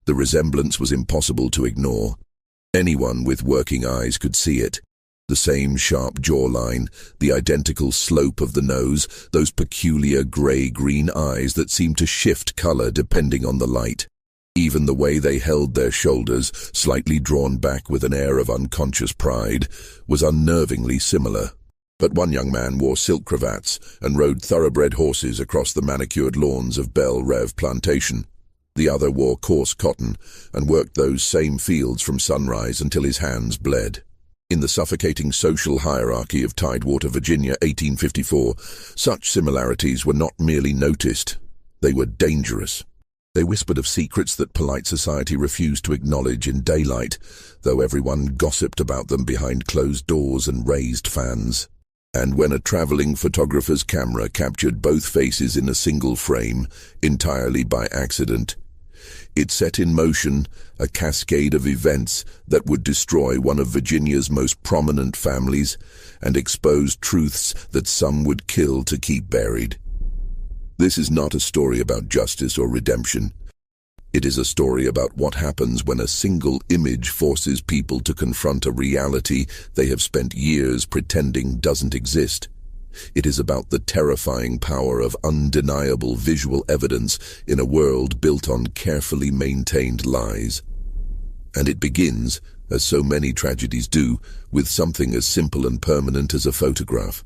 The resemblance was impossible to ignore. Anyone with working eyes could see it. The same sharp jawline, the identical slope of the nose, those peculiar grey-green eyes that seemed to shift color depending on the light. Even the way they held their shoulders, slightly drawn back with an air of unconscious pride, was unnervingly similar. But one young man wore silk cravats and rode thoroughbred horses across the manicured lawns of Belle Reve Plantation. The other wore coarse cotton and worked those same fields from sunrise until his hands bled. In the suffocating social hierarchy of Tidewater, Virginia, 1854, such similarities were not merely noticed, they were dangerous. They whispered of secrets that polite society refused to acknowledge in daylight, though everyone gossiped about them behind closed doors and raised fans. And when a traveling photographer's camera captured both faces in a single frame, entirely by accident, it set in motion a cascade of events that would destroy one of Virginia's most prominent families and expose truths that some would kill to keep buried. This is not a story about justice or redemption. It is a story about what happens when a single image forces people to confront a reality they have spent years pretending doesn't exist. It is about the terrifying power of undeniable visual evidence in a world built on carefully maintained lies. And it begins, as so many tragedies do, with something as simple and permanent as a photograph.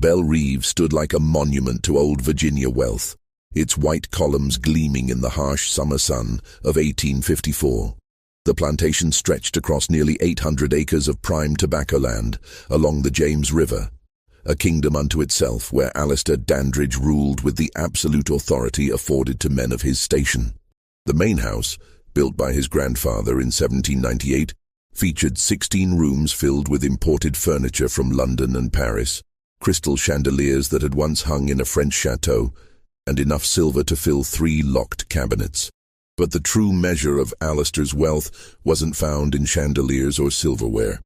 Belle Reve stood like a monument to old Virginia wealth, its white columns gleaming in the harsh summer sun of 1854. The plantation stretched across nearly 800 acres of prime tobacco land along the James River, a kingdom unto itself where Alistair Dandridge ruled with the absolute authority afforded to men of his station. The main house, built by his grandfather in 1798, featured 16 rooms filled with imported furniture from London and Paris, crystal chandeliers that had once hung in a French chateau, and enough silver to fill 3 locked cabinets. But the true measure of Alistair's wealth wasn't found in chandeliers or silverware.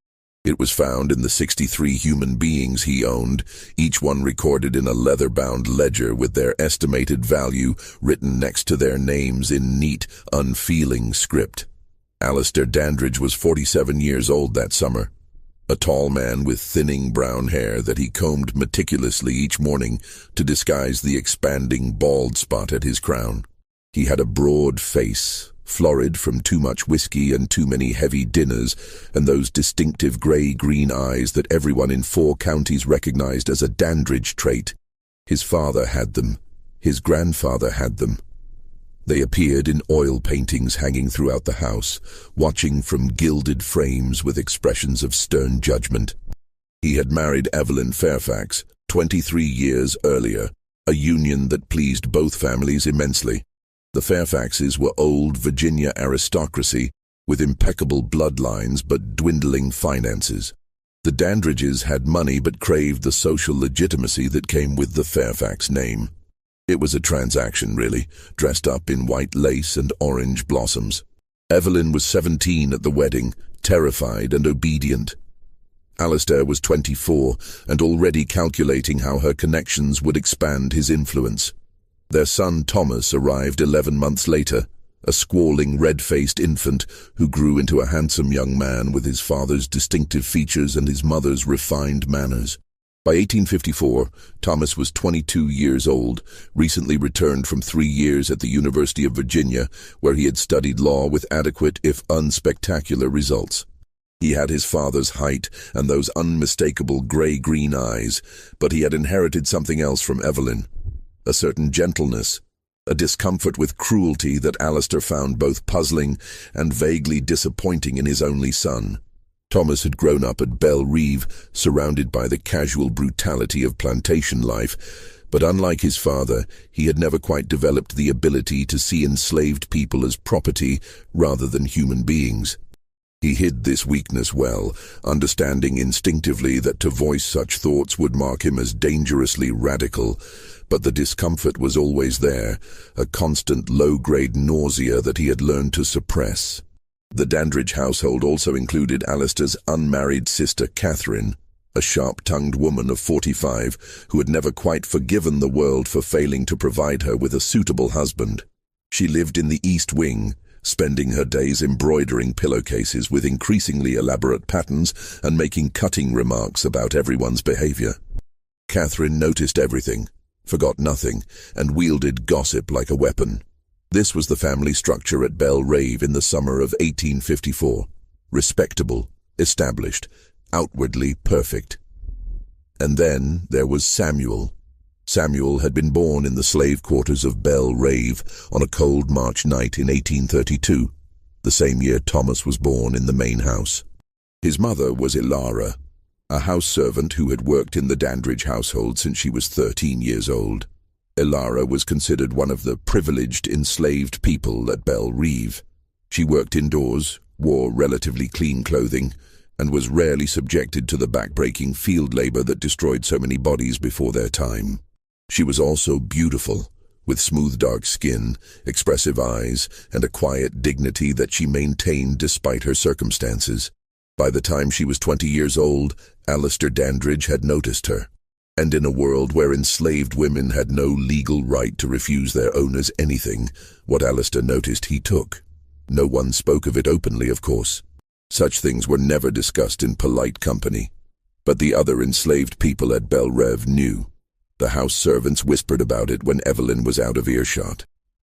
It was found in the 63 human beings he owned, each one recorded in a leather-bound ledger with their estimated value written next to their names in neat, unfeeling script. Alistair Dandridge was 47 years old that summer, a tall man with thinning brown hair that he combed meticulously each morning to disguise the expanding bald spot at his crown. He had a broad face, florid from too much whiskey and too many heavy dinners, and those distinctive grey-green eyes that everyone in 4 counties recognized as a Dandridge trait. His father had them. His grandfather had them. They appeared in oil paintings hanging throughout the house, watching from gilded frames with expressions of stern judgment. He had married Evelyn Fairfax 23 years earlier, a union that pleased both families immensely. The Fairfaxes were old Virginia aristocracy with impeccable bloodlines but dwindling finances. The Dandridges had money but craved the social legitimacy that came with the Fairfax name. It was a transaction, really, dressed up in white lace and orange blossoms. Evelyn was 17 at the wedding, terrified and obedient. Alistair was 24 and already calculating how her connections would expand his influence. Their son Thomas arrived 11 months later, a squalling, red-faced infant who grew into a handsome young man with his father's distinctive features and his mother's refined manners. By 1854, Thomas was 22 years old, recently returned from 3 years at the University of Virginia, where he had studied law with adequate, if unspectacular, results. He had his father's height and those unmistakable grey-green eyes, but he had inherited something else from Evelyn. A certain gentleness, a discomfort with cruelty that Alistair found both puzzling and vaguely disappointing in his only son. Thomas had grown up at Belle Reve, surrounded by the casual brutality of plantation life, but unlike his father, he had never quite developed the ability to see enslaved people as property rather than human beings. He hid this weakness well, understanding instinctively that to voice such thoughts would mark him as dangerously radical, but the discomfort was always there, a constant low-grade nausea that he had learned to suppress. The Dandridge household also included Alistair's unmarried sister Catherine, a sharp-tongued woman of 45 who had never quite forgiven the world for failing to provide her with a suitable husband. She lived in the East Wing, spending her days embroidering pillowcases with increasingly elaborate patterns and making cutting remarks about everyone's behavior. Catherine noticed everything, forgot nothing, and wielded gossip like a weapon. This was the family structure at Belle Reve in the summer of 1854. Respectable, established, outwardly perfect. And then there was Samuel. Samuel had been born in the slave quarters of Belle Reve on a cold March night in 1832, the same year Thomas was born in the main house. His mother was Ilara, a house servant who had worked in the Dandridge household since she was 13 years old. Ilara was considered one of the privileged enslaved people at Belle Reve. She worked indoors, wore relatively clean clothing, and was rarely subjected to the back-breaking field labor that destroyed so many bodies before their time. She was also beautiful, with smooth dark skin, expressive eyes, and a quiet dignity that she maintained despite her circumstances. By the time she was 20 years old, Alistair Dandridge had noticed her. And in a world where enslaved women had no legal right to refuse their owners anything, what Alistair noticed he took. No one spoke of it openly, of course. Such things were never discussed in polite company. But the other enslaved people at Belle Reve knew. The house servants whispered about it when Evelyn was out of earshot.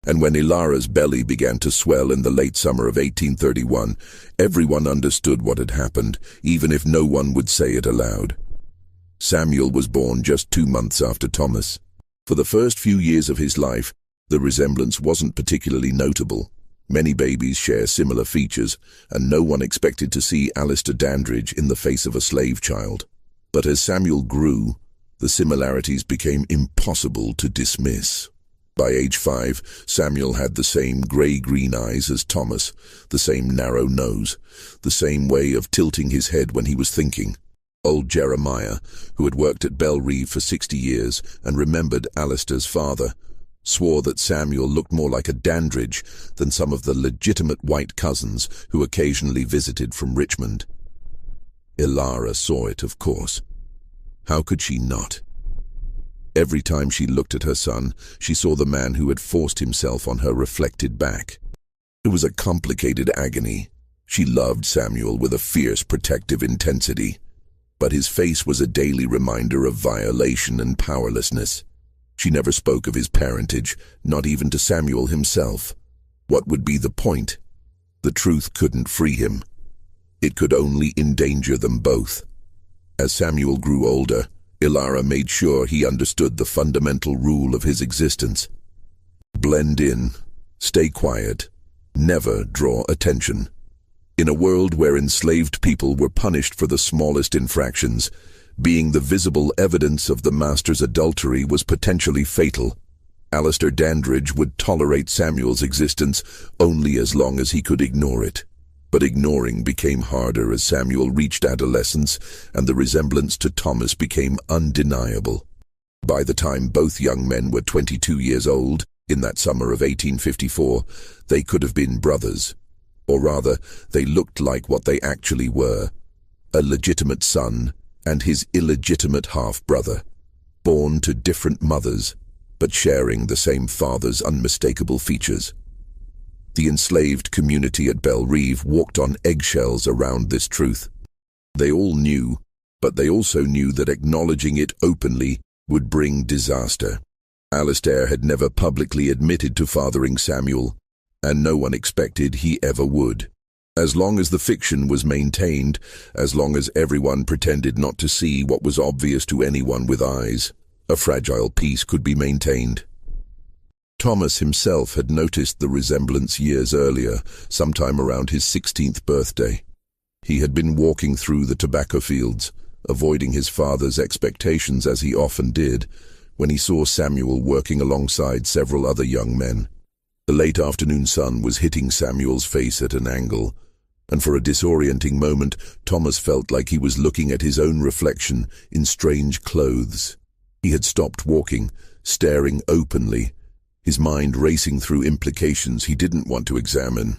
And when Ilara's belly began to swell in the late summer of 1831, everyone understood what had happened, even if no one would say it aloud. Samuel was born just 2 months after Thomas. For the first few years of his life, the resemblance wasn't particularly notable. Many babies share similar features, and no one expected to see Alistair Dandridge in the face of a slave child. But as Samuel grew, the similarities became impossible to dismiss. By age 5, Samuel had the same grey-green eyes as Thomas, the same narrow nose, the same way of tilting his head when he was thinking. Old Jeremiah, who had worked at Belle Reve for 60 years and remembered Alistair's father, swore that Samuel looked more like a Dandridge than some of the legitimate white cousins who occasionally visited from Richmond. Ilara saw it, of course. How could she not? Every time she looked at her son, she saw the man who had forced himself on her reflected back. It was a complicated agony. She loved Samuel with a fierce protective intensity, but his face was a daily reminder of violation and powerlessness. She never spoke of his parentage, not even to Samuel himself. What would be the point? The truth couldn't free him. It could only endanger them both. As Samuel grew older, Ilara made sure he understood the fundamental rule of his existence. Blend in, stay quiet, never draw attention. In a world where enslaved people were punished for the smallest infractions, being the visible evidence of the master's adultery was potentially fatal. Alistair Dandridge would tolerate Samuel's existence only as long as he could ignore it. But ignoring became harder as Samuel reached adolescence and the resemblance to Thomas became undeniable. By the time both young men were 22 years old, in that summer of 1854, they could have been brothers. Or rather, they looked like what they actually were: a legitimate son and his illegitimate half-brother, born to different mothers, but sharing the same father's unmistakable features. The enslaved community at Belle Reve walked on eggshells around this truth. They all knew, but they also knew that acknowledging it openly would bring disaster. Alistair had never publicly admitted to fathering Samuel, and no one expected he ever would. As long as the fiction was maintained, as long as everyone pretended not to see what was obvious to anyone with eyes, a fragile peace could be maintained. Thomas himself had noticed the resemblance years earlier, sometime around his 16th birthday. He had been walking through the tobacco fields, avoiding his father's expectations as he often did, when he saw Samuel working alongside several other young men. The late afternoon sun was hitting Samuel's face at an angle, and for a disorienting moment, Thomas felt like he was looking at his own reflection in strange clothes. He had stopped walking, staring openly, his mind racing through implications he didn't want to examine.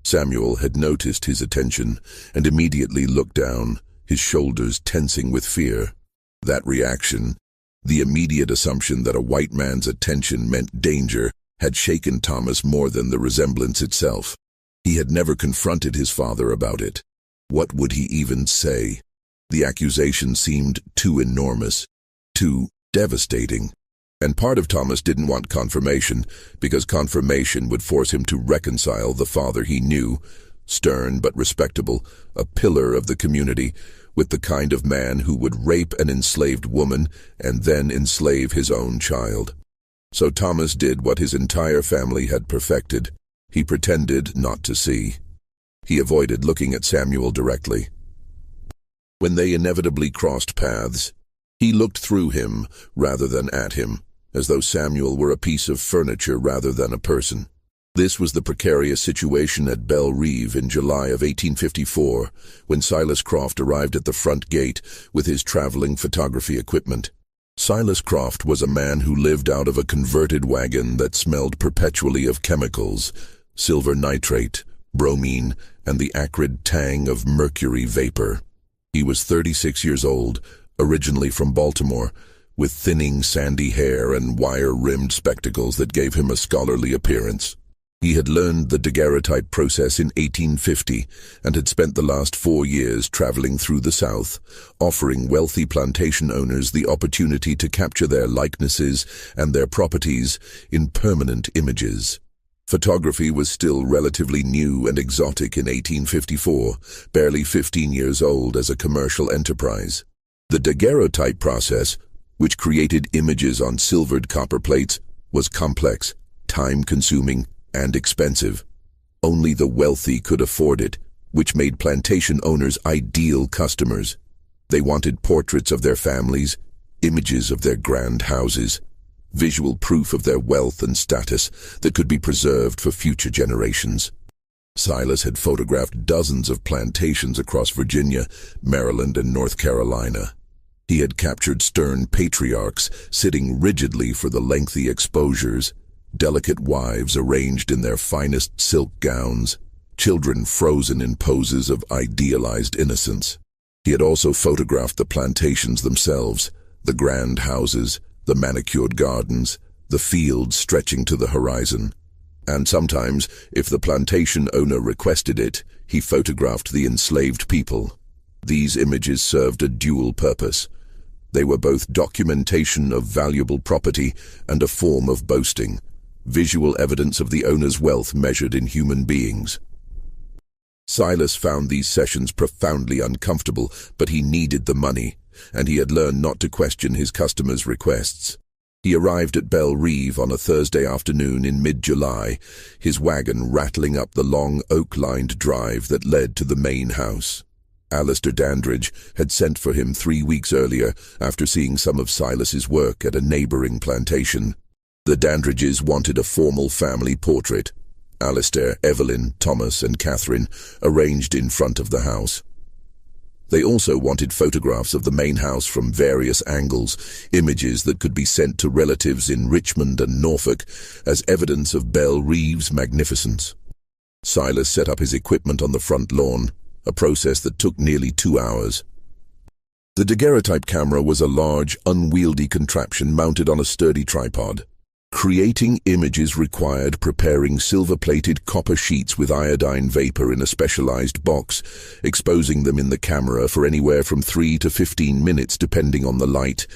Samuel had noticed his attention and immediately looked down, his shoulders tensing with fear. That reaction, the immediate assumption that a white man's attention meant danger, had shaken Thomas more than the resemblance itself. He had never confronted his father about it. What would he even say? The accusation seemed too enormous, too devastating. And part of Thomas didn't want confirmation, because confirmation would force him to reconcile the father he knew, stern but respectable, a pillar of the community, with the kind of man who would rape an enslaved woman and then enslave his own child. So Thomas did what his entire family had perfected. He pretended not to see. He avoided looking at Samuel directly. When they inevitably crossed paths, he looked through him rather than at him, as though Samuel were a piece of furniture rather than a person. This was the precarious situation at Belle Reve in July of 1854, when Silas Croft arrived at the front gate with his traveling photography equipment. Silas Croft was a man who lived out of a converted wagon that smelled perpetually of chemicals, silver nitrate, bromine, and the acrid tang of mercury vapor. He was 36 years old, originally from Baltimore, with thinning sandy hair and wire-rimmed spectacles that gave him a scholarly appearance. He had learned the daguerreotype process in 1850 and had spent the last 4 years traveling through the South, offering wealthy plantation owners the opportunity to capture their likenesses and their properties in permanent images. Photography was still relatively new and exotic in 1854, barely 15 years old as a commercial enterprise. The daguerreotype process, which created images on silvered copper plates, was complex, time-consuming, and expensive. Only the wealthy could afford it, which made plantation owners ideal customers. They wanted portraits of their families, images of their grand houses, visual proof of their wealth and status that could be preserved for future generations. Silas had photographed dozens of plantations across Virginia, Maryland, and North Carolina. He had captured stern patriarchs sitting rigidly for the lengthy exposures, delicate wives arranged in their finest silk gowns, children frozen in poses of idealized innocence. He had also photographed the plantations themselves, the grand houses, the manicured gardens, the fields stretching to the horizon. And sometimes, if the plantation owner requested it, he photographed the enslaved people. These images served a dual purpose. They were both documentation of valuable property and a form of boasting, visual evidence of the owner's wealth measured in human beings. Silas found these sessions profoundly uncomfortable, but he needed the money, and he had learned not to question his customers' requests. He arrived at Belle Reve on a Thursday afternoon in mid-July, his wagon rattling up the long oak-lined drive that led to the main house. Alistair Dandridge had sent for him 3 weeks earlier after seeing some of Silas's work at a neighboring plantation. The Dandridges wanted a formal family portrait. Alistair, Evelyn, Thomas, and Catherine arranged in front of the house. They also wanted photographs of the main house from various angles, images that could be sent to relatives in Richmond and Norfolk as evidence of Belle Reve's magnificence. Silas set up his equipment on the front lawn, a process that took nearly 2 hours. The daguerreotype camera was a large, unwieldy contraption mounted on a sturdy tripod. Creating images required preparing silver-plated copper sheets with iodine vapor in a specialized box, exposing them in the camera for anywhere from 3 to 15 minutes depending on the light,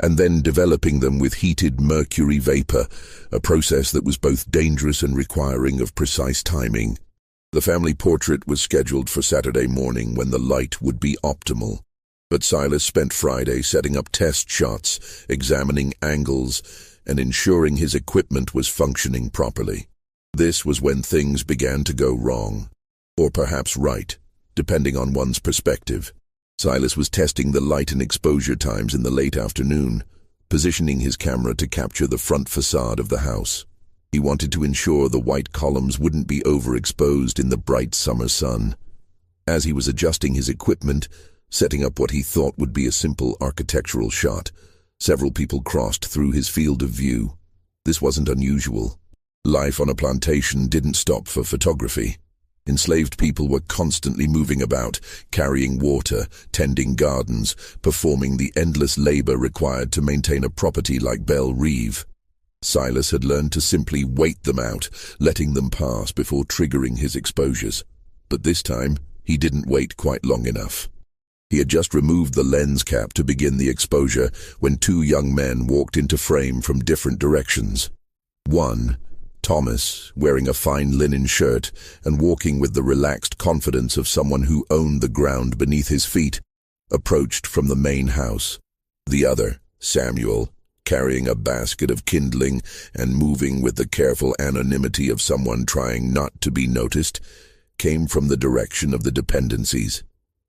and then developing them with heated mercury vapor, a process that was both dangerous and requiring of precise timing. The family portrait was scheduled for Saturday morning when the light would be optimal. But Silas spent Friday setting up test shots, examining angles, and ensuring his equipment was functioning properly. This was when things began to go wrong, or perhaps right, depending on one's perspective. Silas was testing the light and exposure times in the late afternoon, positioning his camera to capture the front facade of the house. He wanted to ensure the white columns wouldn't be overexposed in the bright summer sun. As he was adjusting his equipment, setting up what he thought would be a simple architectural shot, several people crossed through his field of view. This wasn't unusual. Life on a plantation didn't stop for photography. Enslaved people were constantly moving about, carrying water, tending gardens, performing the endless labor required to maintain a property like Belle Reve. Silas had learned to simply wait them out, letting them pass before triggering his exposures. But this time, he didn't wait quite long enough. He had just removed the lens cap to begin the exposure when two young men walked into frame from different directions. One, Thomas, wearing a fine linen shirt and walking with the relaxed confidence of someone who owned the ground beneath his feet, approached from the main house. The other, Samuel, carrying a basket of kindling and moving with the careful anonymity of someone trying not to be noticed, came from the direction of the dependencies.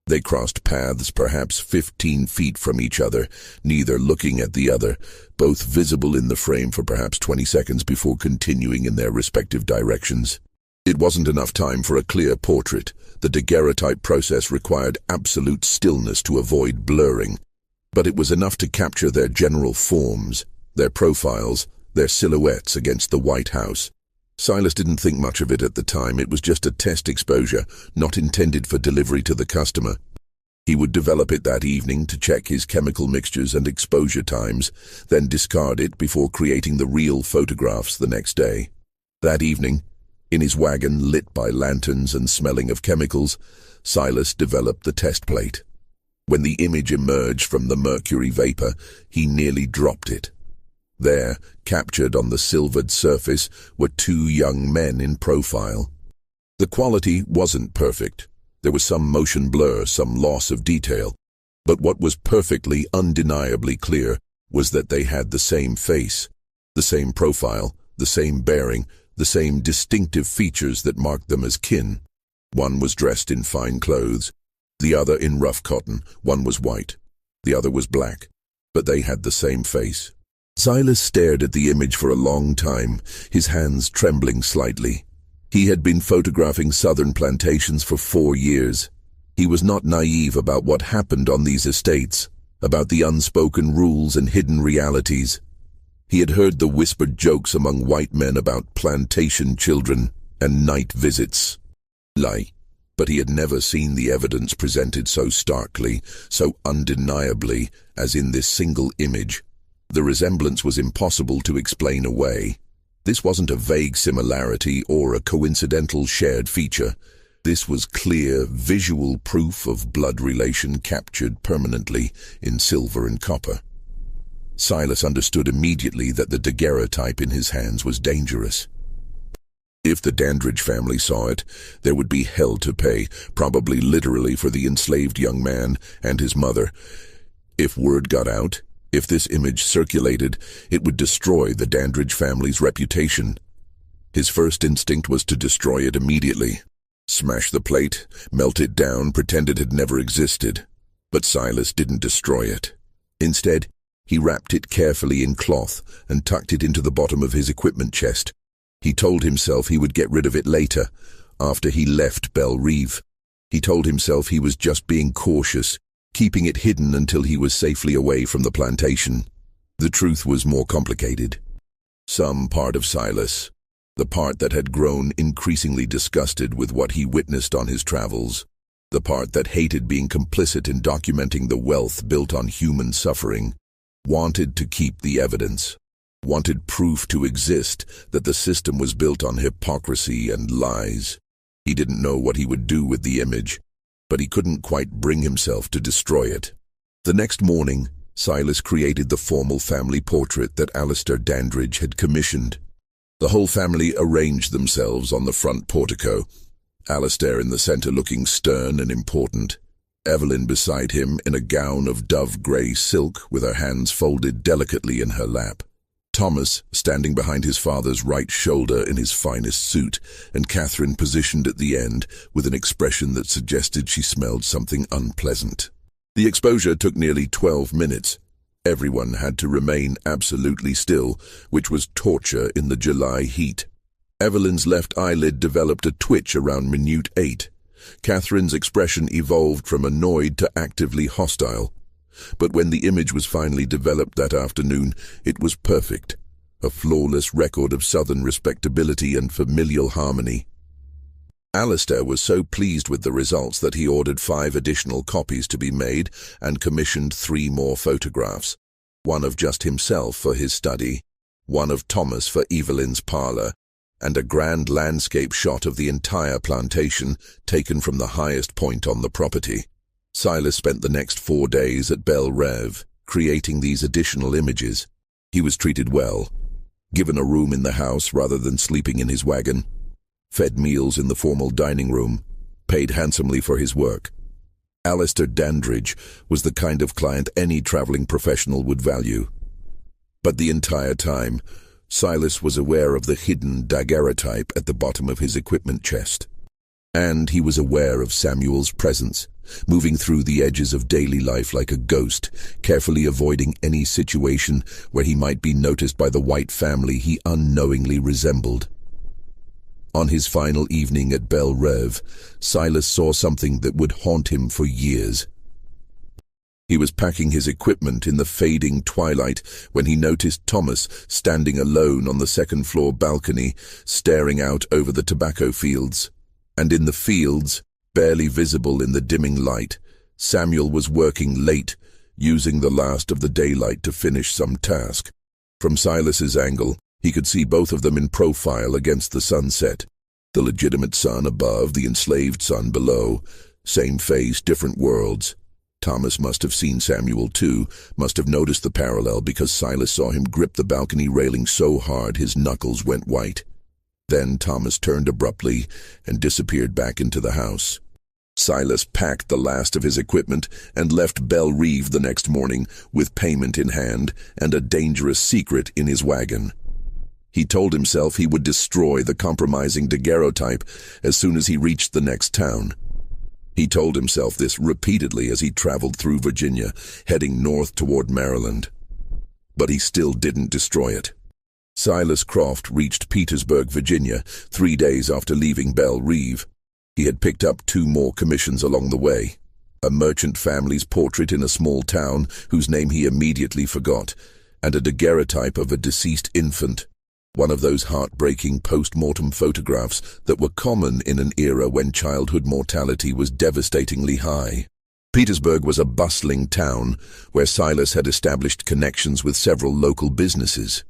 They crossed paths perhaps 15 feet from each other, neither looking at the other, both visible in the frame for perhaps 20 seconds before continuing in their respective directions. It wasn't enough time for a clear portrait. The daguerreotype process required absolute stillness to avoid blurring. But it was enough to capture their general forms, their profiles, their silhouettes against the White House. Silas didn't think much of it at the time. It was just a test exposure, not intended for delivery to the customer. He would develop it that evening to check his chemical mixtures and exposure times, then discard it before creating the real photographs the next day. That evening, in his wagon lit by lanterns and smelling of chemicals, Silas developed the test plate. When the image emerged from the mercury vapor, he nearly dropped it. There, captured on the silvered surface, were two young men in profile. The quality wasn't perfect. There was some motion blur, some loss of detail. But what was perfectly, undeniably clear was that they had the same face, the same profile, the same bearing, the same distinctive features that marked them as kin. One was dressed in fine clothes, the other in rough cotton. One was white, the other was black, but they had the same face. Silas stared at the image for a long time, his hands trembling slightly. He had been photographing southern plantations for 4 years. He was not naive about what happened on these estates, about the unspoken rules and hidden realities. He had heard the whispered jokes among white men about plantation children and night visits. But he had never seen the evidence presented so starkly, so undeniably, as in this single image. The resemblance was impossible to explain away. This wasn't a vague similarity or a coincidental shared feature. This was clear, visual proof of blood relation captured permanently in silver and copper. Silas understood immediately that the daguerreotype in his hands was dangerous. If the Dandridge family saw it, there would be hell to pay, probably literally for the enslaved young man and his mother. If word got out, if this image circulated, it would destroy the Dandridge family's reputation. His first instinct was to destroy it immediately. Smash the plate, melt it down, pretend it had never existed. But Silas didn't destroy it. Instead, he wrapped it carefully in cloth and tucked it into the bottom of his equipment chest. He told himself he would get rid of it later, after he left Belle Reve. He told himself he was just being cautious, keeping it hidden until he was safely away from the plantation. The truth was more complicated. Some part of Silas, the part that had grown increasingly disgusted with what he witnessed on his travels, the part that hated being complicit in documenting the wealth built on human suffering, wanted to keep the evidence, wanted proof to exist that the system was built on hypocrisy and lies. He didn't know what he would do with the image, but he couldn't quite bring himself to destroy it. The next morning, Silas created the formal family portrait that Alistair Dandridge had commissioned. The whole family arranged themselves on the front portico, Alistair in the center looking stern and important, Evelyn beside him in a gown of dove-grey silk with her hands folded delicately in her lap, Thomas standing behind his father's right shoulder in his finest suit, and Catherine positioned at the end with an expression that suggested she smelled something unpleasant. The exposure took nearly 12 minutes. Everyone had to remain absolutely still, which was torture in the July heat. Evelyn's left eyelid developed a twitch around minute 8. Catherine's expression evolved from annoyed to actively hostile. But when the image was finally developed that afternoon, it was perfect, a flawless record of Southern respectability and familial harmony. Alistair was so pleased with the results that he ordered 5 additional copies to be made and commissioned 3 more photographs, one of just himself for his study, one of Thomas for Evelyn's parlor, and a grand landscape shot of the entire plantation taken from the highest point on the property. Silas spent the next 4 days at Belle Reve, creating these additional images. He was treated well, given a room in the house rather than sleeping in his wagon, fed meals in the formal dining room, paid handsomely for his work. Alistair Dandridge was the kind of client any traveling professional would value. But the entire time, Silas was aware of the hidden daguerreotype at the bottom of his equipment chest. And he was aware of Samuel's presence, moving through the edges of daily life like a ghost, carefully avoiding any situation where he might be noticed by the white family he unknowingly resembled. On his final evening at Belle Reve, Silas saw something that would haunt him for years. He was packing his equipment in the fading twilight when he noticed Thomas standing alone on the second-floor balcony, staring out over the tobacco fields. And in the fields, barely visible in the dimming light, Samuel was working late, using the last of the daylight to finish some task. From Silas's angle, he could see both of them in profile against the sunset. The legitimate son above, the enslaved son below. Same face, different worlds. Thomas must have seen Samuel too, must have noticed the parallel because Silas saw him grip the balcony railing so hard his knuckles went white. Then Thomas turned abruptly and disappeared back into the house. Silas packed the last of his equipment and left Belle Reve the next morning with payment in hand and a dangerous secret in his wagon. He told himself he would destroy the compromising daguerreotype as soon as he reached the next town. He told himself this repeatedly as he traveled through Virginia, heading north toward Maryland. But he still didn't destroy it. Silas Croft reached Petersburg, Virginia, 3 days after leaving Belle Reve. He had picked up 2 more commissions along the way. A merchant family's portrait in a small town whose name he immediately forgot, and a daguerreotype of a deceased infant. One of those heartbreaking post-mortem photographs that were common in an era when childhood mortality was devastatingly high. Petersburg was a bustling town where Silas had established connections with several local businesses.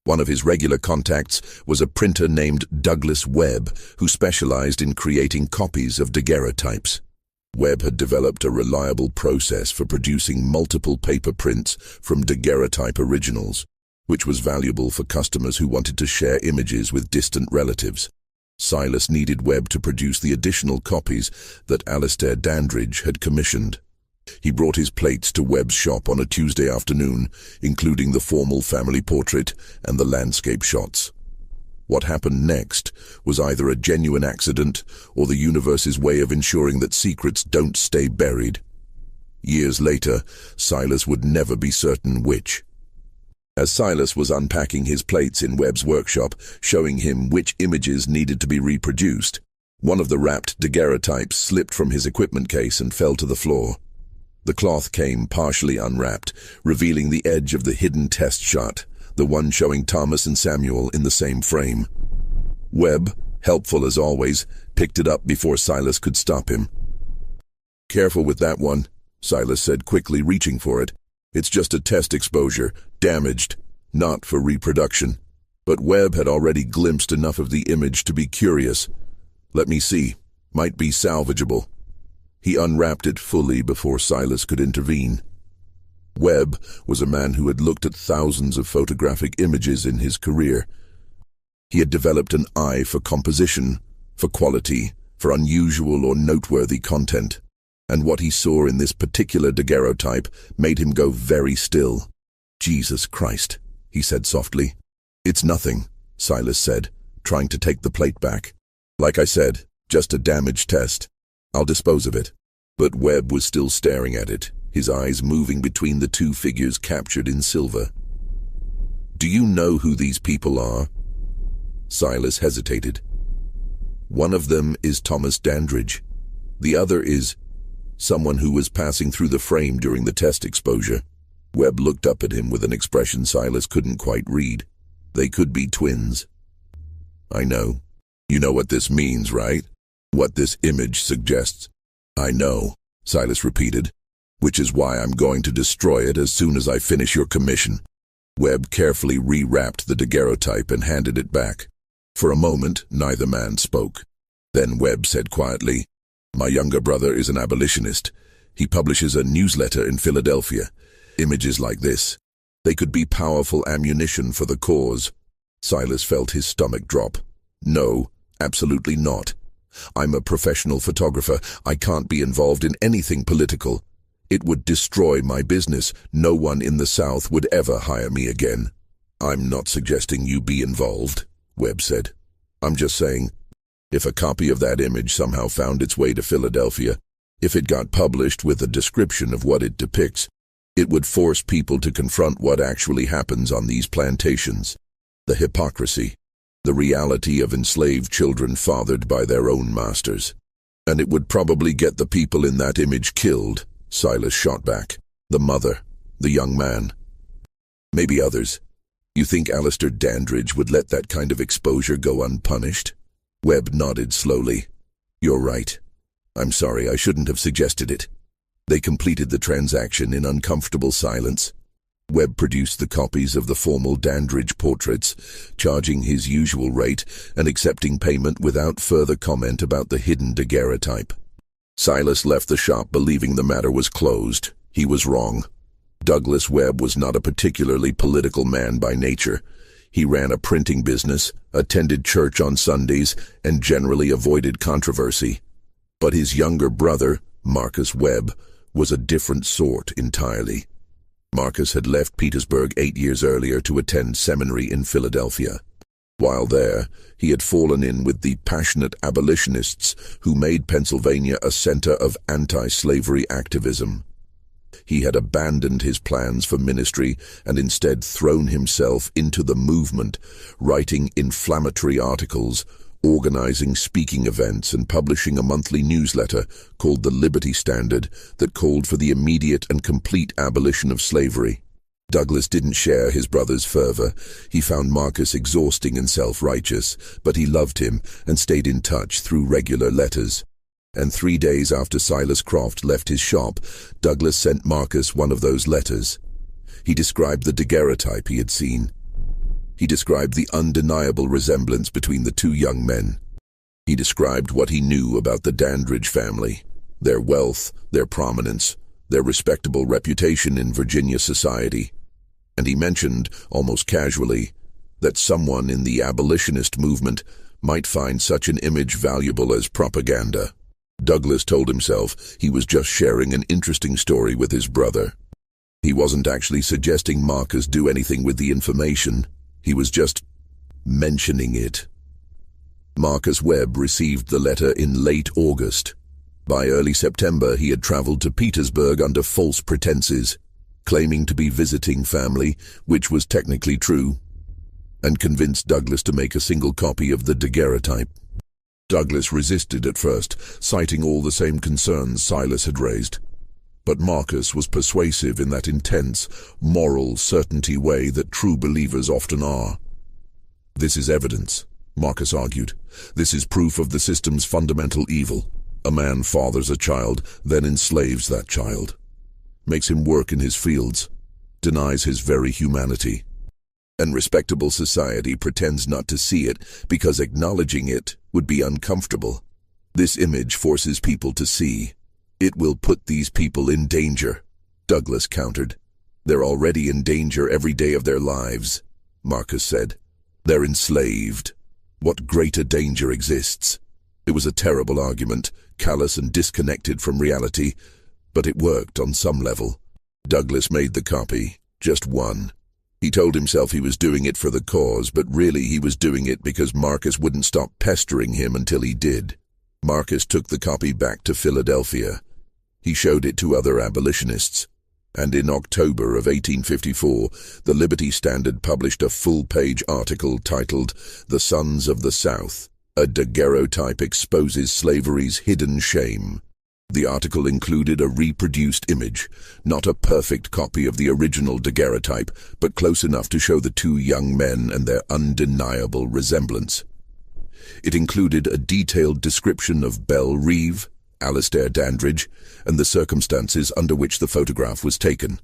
One of his regular contacts was a printer named Douglas Webb, who specialized in creating copies of daguerreotypes. Webb had developed a reliable process for producing multiple paper prints from daguerreotype originals, which was valuable for customers who wanted to share images with distant relatives. Silas needed Webb to produce the additional copies that Alistair Dandridge had commissioned. He brought his plates to Webb's shop on a Tuesday afternoon, including the formal family portrait and the landscape shots. What happened next was either a genuine accident or the universe's way of ensuring that secrets don't stay buried. Years later, Silas would never be certain which. As Silas was unpacking his plates in Webb's workshop, showing him which images needed to be reproduced, one of the wrapped daguerreotypes slipped from his equipment case and fell to the floor. The cloth came partially unwrapped, revealing the edge of the hidden test shot, the one showing Thomas and Samuel in the same frame. Webb, helpful as always, picked it up before Silas could stop him. "Careful with that one," Silas said quickly, reaching for it. "It's just a test exposure, damaged, not for reproduction." But Webb had already glimpsed enough of the image to be curious. "Let me see. Might be salvageable." He unwrapped it fully before Silas could intervene. Webb was a man who had looked at thousands of photographic images in his career. He had developed an eye for composition, for quality, for unusual or noteworthy content. And what he saw in this particular daguerreotype made him go very still. "Jesus Christ," he said softly. "It's nothing," Silas said, trying to take the plate back. "Like I said, just a damage test. I'll dispose of it." But Webb was still staring at it, his eyes moving between the 2 figures captured in silver. "Do you know who these people are?" Silas hesitated. "One of them is Thomas Dandridge. The other is someone who was passing through the frame during the test exposure." Webb looked up at him with an expression Silas couldn't quite read. "They could be twins." "I know. You know what this means, right? What this image suggests." "I know," Silas repeated, "which is why I'm going to destroy it as soon as I finish your commission." Webb carefully rewrapped the daguerreotype and handed it back. For a moment, neither man spoke. Then Webb said quietly, "My younger brother is an abolitionist. He publishes a newsletter in Philadelphia. Images like this, they could be powerful ammunition for the cause." Silas felt his stomach drop. "No, absolutely not. I'm a professional photographer. I can't be involved in anything political. It would destroy my business. No one in the South would ever hire me again." "I'm not suggesting you be involved," Webb said. "I'm just saying, if a copy of that image somehow found its way to Philadelphia, if it got published with a description of what it depicts, it would force people to confront what actually happens on these plantations. The hypocrisy, the reality of enslaved children fathered by their own masters. And it would probably get the people in that image killed," Silas shot back. "The mother, the young man. Maybe others. You think Alistair Dandridge would let that kind of exposure go unpunished?" Webb nodded slowly. "You're right. I'm sorry, I shouldn't have suggested it." They completed the transaction in uncomfortable silence. Webb produced the copies of the formal Dandridge portraits, charging his usual rate and accepting payment without further comment about the hidden daguerreotype. Silas left the shop believing the matter was closed. He was wrong. Douglas Webb was not a particularly political man by nature. He ran a printing business, attended church on Sundays, and generally avoided controversy. But his younger brother, Marcus Webb, was a different sort entirely. Marcus had left Petersburg 8 years earlier to attend seminary in Philadelphia. While there, he had fallen in with the passionate abolitionists who made Pennsylvania a center of anti-slavery activism. He had abandoned his plans for ministry and instead thrown himself into the movement, writing inflammatory articles, organizing speaking events, and publishing a monthly newsletter called the Liberty Standard that called for the immediate and complete abolition of slavery. Douglas didn't share his brother's fervor. He found Marcus exhausting and self-righteous, but he loved him and stayed in touch through regular letters. And 3 days after Silas Croft left his shop, Douglas sent Marcus one of those letters. He described the daguerreotype he had seen. He described the undeniable resemblance between the two young men. He described what he knew about the Dandridge family, their wealth, their prominence, their respectable reputation in Virginia society. And he mentioned, almost casually, that someone in the abolitionist movement might find such an image valuable as propaganda. Douglas told himself he was just sharing an interesting story with his brother. He wasn't actually suggesting Marcus do anything with the information. He was just mentioning it. Marcus Webb received the letter in late August. By early September, he had traveled to Petersburg under false pretenses, claiming to be visiting family, which was technically true, and convinced Douglas to make a single copy of the daguerreotype. Douglas resisted at first, citing all the same concerns Silas had raised. But Marcus was persuasive in that intense, moral certainty way that true believers often are. "This is evidence," Marcus argued. "This is proof of the system's fundamental evil. A man fathers a child, then enslaves that child, makes him work in his fields, denies his very humanity. And respectable society pretends not to see it because acknowledging it would be uncomfortable. This image forces people to see. It will put these people in danger," Douglas countered. "They're already in danger every day of their lives," Marcus said. "They're enslaved. What greater danger exists?" It was a terrible argument, callous and disconnected from reality, but it worked on some level. Douglas made the copy, just one. He told himself he was doing it for the cause, but really he was doing it because Marcus wouldn't stop pestering him until he did. Marcus took the copy back to Philadelphia. He showed it to other abolitionists, and in October of 1854, the Liberty Standard published a full-page article titled "The Sons of the South. A Daguerreotype Exposes Slavery's Hidden Shame." The article included a reproduced image, not a perfect copy of the original daguerreotype, but close enough to show the two young men and their undeniable resemblance. It included a detailed description of Belle Reeve, Alistair Dandridge, and the circumstances under which the photograph was taken.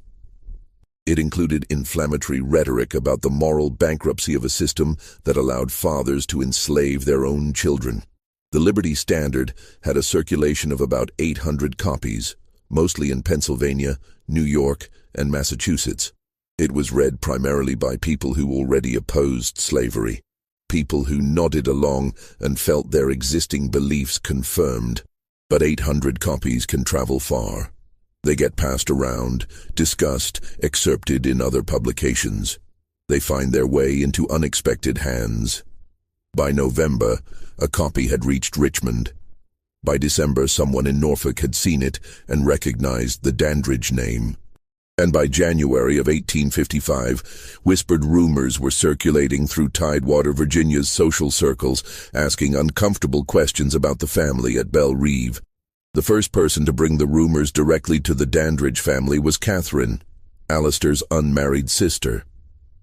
It included inflammatory rhetoric about the moral bankruptcy of a system that allowed fathers to enslave their own children. The Liberty Standard had a circulation of about 800 copies, mostly in Pennsylvania, New York, and Massachusetts. It was read primarily by people who already opposed slavery, people who nodded along and felt their existing beliefs confirmed. But 800 copies can travel far. They get passed around, discussed, excerpted in other publications. They find their way into unexpected hands. By November, a copy had reached Richmond. By December, someone in Norfolk had seen it and recognized the Dandridge name. And by January of 1855, whispered rumors were circulating through Tidewater, Virginia's social circles, asking uncomfortable questions about the family at Belle Reve. The first person to bring the rumors directly to the Dandridge family was Catherine, Alistair's unmarried sister.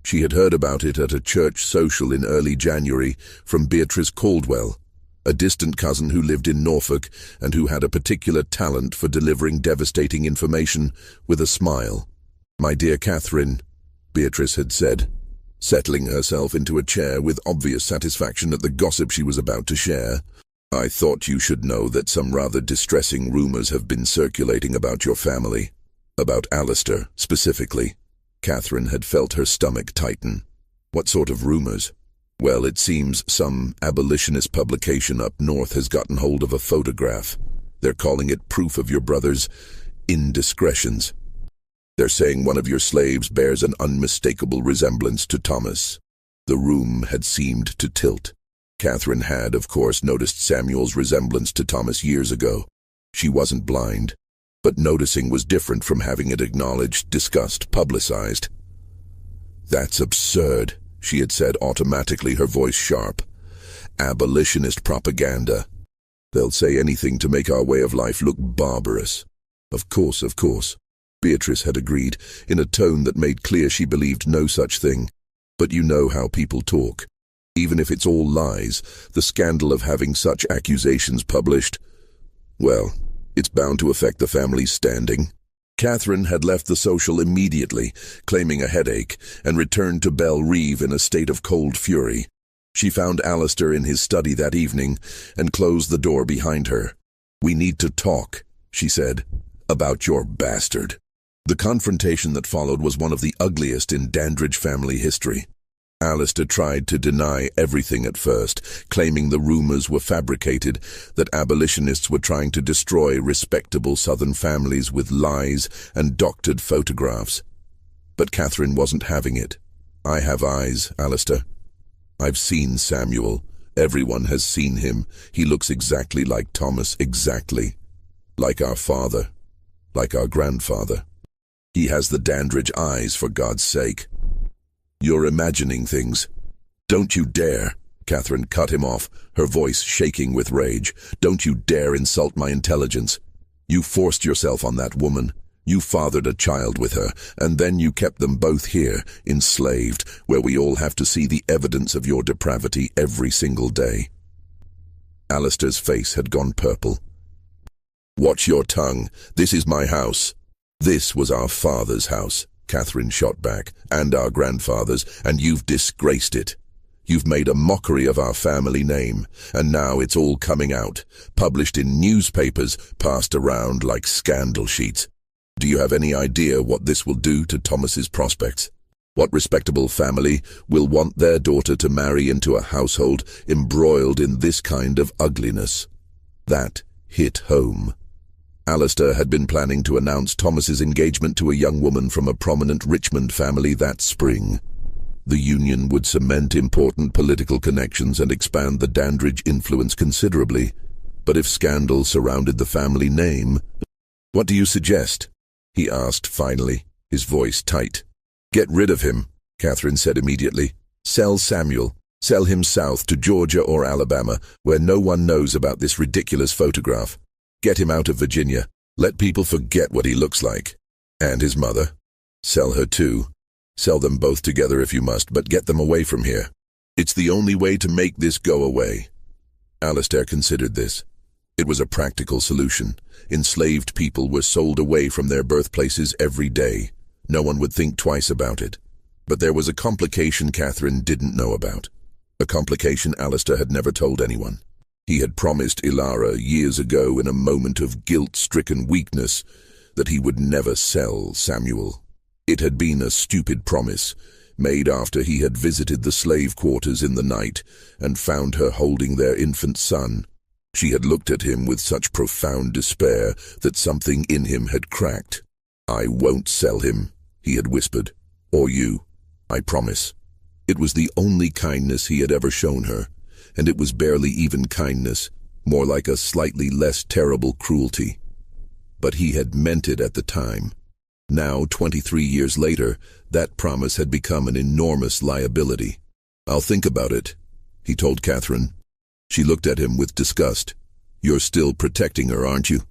She had heard about it at a church social in early January from Beatrice Caldwell, a distant cousin who lived in Norfolk and who had a particular talent for delivering devastating information with a smile. "My dear Catherine," Beatrice had said, settling herself into a chair with obvious satisfaction at the gossip she was about to share. "I thought you should know that some rather distressing rumors have been circulating about your family. About Alistair, specifically." Catherine had felt her stomach tighten. "What sort of rumors?" "Well, it seems some abolitionist publication up north has gotten hold of a photograph. They're calling it proof of your brother's indiscretions. They're saying one of your slaves bears an unmistakable resemblance to Thomas." The room had seemed to tilt. Catherine had, of course, noticed Samuel's resemblance to Thomas years ago. She wasn't blind. But noticing was different from having it acknowledged, discussed, publicized. "That's absurd," she had said automatically, her voice sharp. "Abolitionist propaganda. They'll say anything to make our way of life look barbarous." Of course," Beatrice had agreed, in a tone that made clear she believed no such thing. "But you know how people talk. Even if it's all lies, the scandal of having such accusations published, well, it's bound to affect the family's standing." Catherine had left the social immediately, claiming a headache, and returned to Belle Reve in a state of cold fury. She found Alistair in his study that evening and closed the door behind her. "We need to talk," she said, "about your bastard." The confrontation that followed was one of the ugliest in Dandridge family history. Alistair tried to deny everything at first, claiming the rumors were fabricated, that abolitionists were trying to destroy respectable Southern families with lies and doctored photographs. But Catherine wasn't having it. "I have eyes, Alistair. I've seen Samuel. Everyone has seen him. He looks exactly like Thomas, exactly. Like our father. Like our grandfather. He has the Dandridge eyes, for God's sake. You're imagining things." "Don't you dare," Catherine cut him off, her voice shaking with rage. "Don't you dare insult my intelligence. You forced yourself on that woman. You fathered a child with her, and then you kept them both here, enslaved, where we all have to see the evidence of your depravity every single day." Alistair's face had gone purple. "Watch your tongue. This is my house." "This was our father's house," Catherine shot back, "and our grandfather's, and you've disgraced it. You've made a mockery of our family name, and now it's all coming out, published in newspapers, passed around like scandal sheets. Do you have any idea what this will do to Thomas's prospects? What respectable family will want their daughter to marry into a household embroiled in this kind of ugliness?" That hit home. Alistair had been planning to announce Thomas's engagement to a young woman from a prominent Richmond family that spring. The union would cement important political connections and expand the Dandridge influence considerably. But if scandal surrounded the family name... "What do you suggest?" he asked finally, his voice tight. "Get rid of him," Catherine said immediately. "Sell Samuel. Sell him south to Georgia or Alabama, where no one knows about this ridiculous photograph. Get him out of Virginia. Let people forget what he looks like. And his mother. Sell her too. Sell them both together if you must, but get them away from here. It's the only way to make this go away." Alistair considered this. It was a practical solution. Enslaved people were sold away from their birthplaces every day. No one would think twice about it. But there was a complication Catherine didn't know about. A complication Alistair had never told anyone. He had promised Ilara years ago in a moment of guilt-stricken weakness that he would never sell Samuel. It had been a stupid promise, made after he had visited the slave quarters in the night and found her holding their infant son. She had looked at him with such profound despair that something in him had cracked. "I won't sell him," he had whispered. "Or you. I promise." It was the only kindness he had ever shown her, and it was barely even kindness, more like a slightly less terrible cruelty. But he had meant it at the time. Now, 23 years later, that promise had become an enormous liability. "I'll think about it," he told Catherine. She looked at him with disgust. "You're still protecting her, aren't you?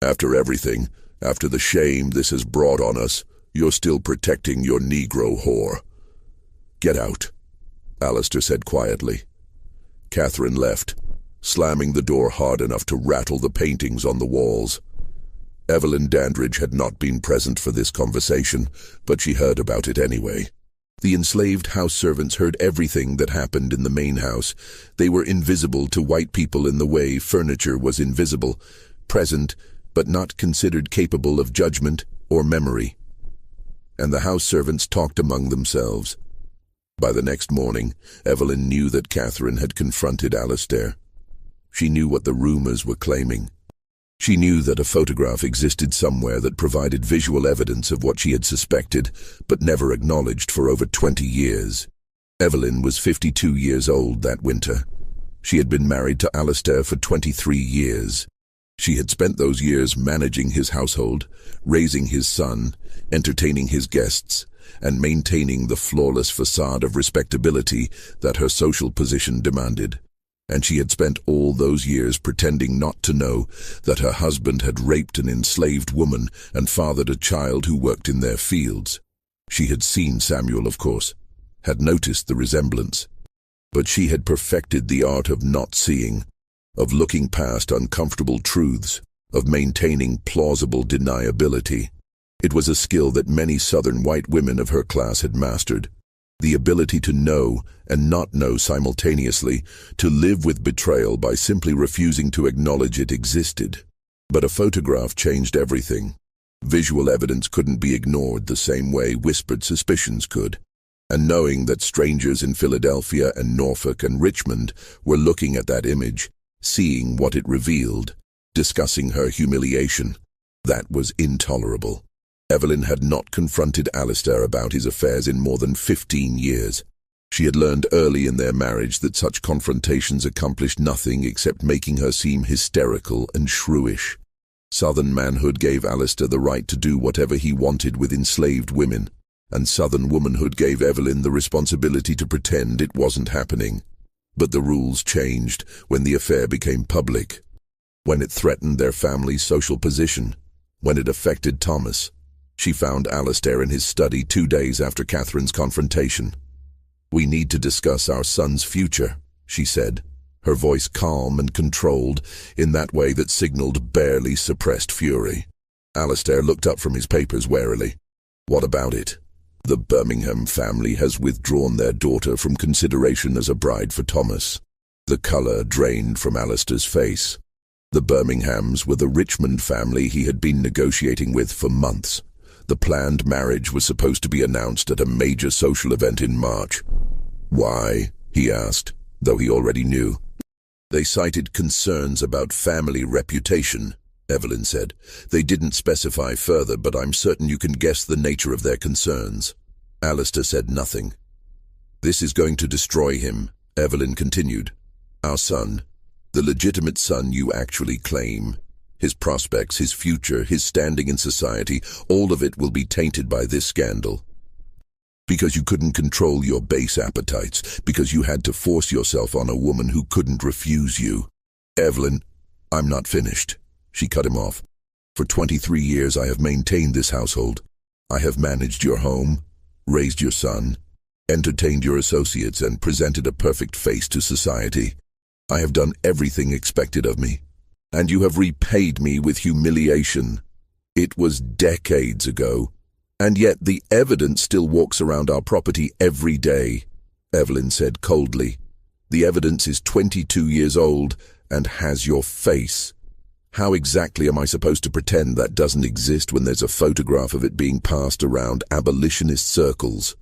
After everything, after the shame this has brought on us, you're still protecting your Negro whore." "Get out," Alistair said quietly. Catherine left, slamming the door hard enough to rattle the paintings on the walls. Evelyn Dandridge had not been present for this conversation, but she heard about it anyway. The enslaved house servants heard everything that happened in the main house. They were invisible to white people in the way furniture was invisible, present, but not considered capable of judgment or memory. And the house servants talked among themselves. By the next morning, Evelyn knew that Catherine had confronted Alistair. She knew what the rumors were claiming. She knew that a photograph existed somewhere that provided visual evidence of what she had suspected, but never acknowledged for over 20 years. Evelyn was 52 years old that winter. She had been married to Alistair for 23 years. She had spent those years managing his household, raising his son, entertaining his guests, and maintaining the flawless facade of respectability that her social position demanded. And she had spent all those years pretending not to know that her husband had raped an enslaved woman and fathered a child who worked in their fields. She had seen Samuel, of course, had noticed the resemblance. But she had perfected the art of not seeing, of looking past uncomfortable truths, of maintaining plausible deniability. It was a skill that many Southern white women of her class had mastered. The ability to know and not know simultaneously, to live with betrayal by simply refusing to acknowledge it existed. But a photograph changed everything. Visual evidence couldn't be ignored the same way whispered suspicions could. And knowing that strangers in Philadelphia and Norfolk and Richmond were looking at that image, seeing what it revealed, discussing her humiliation, that was intolerable. Evelyn had not confronted Alistair about his affairs in more than 15 years. She had learned early in their marriage that such confrontations accomplished nothing except making her seem hysterical and shrewish. Southern manhood gave Alistair the right to do whatever he wanted with enslaved women, and Southern womanhood gave Evelyn the responsibility to pretend it wasn't happening. But the rules changed when the affair became public, when it threatened their family's social position, when it affected Thomas. She found Alistair in his study 2 days after Catherine's confrontation. "We need to discuss our son's future," she said, her voice calm and controlled in that way that signaled barely suppressed fury. Alistair looked up from his papers warily. "What about it?" "The Birmingham family has withdrawn their daughter from consideration as a bride for Thomas." The color drained from Alistair's face. The Birminghams were the Richmond family he had been negotiating with for months. The planned marriage was supposed to be announced at a major social event in March. "Why?" he asked, though he already knew. "They cited concerns about family reputation," Evelyn said. "They didn't specify further, but I'm certain you can guess the nature of their concerns." Alistair said nothing. "This is going to destroy him," Evelyn continued. "Our son, the legitimate son you actually claim. His prospects, his future, his standing in society, all of it will be tainted by this scandal. Because you couldn't control your base appetites, because you had to force yourself on a woman who couldn't refuse you." "Evelyn, I'm not finished," she cut him off. "For 23 years I have maintained this household. I have managed your home, raised your son, entertained your associates, and presented a perfect face to society. I have done everything expected of me. And you have repaid me with humiliation. It was decades ago. And yet the evidence still walks around our property every day, Evelyn said coldly. The evidence is 22 years old and has your face. How exactly am I supposed to pretend that doesn't exist when there's a photograph of it being passed around abolitionist circles?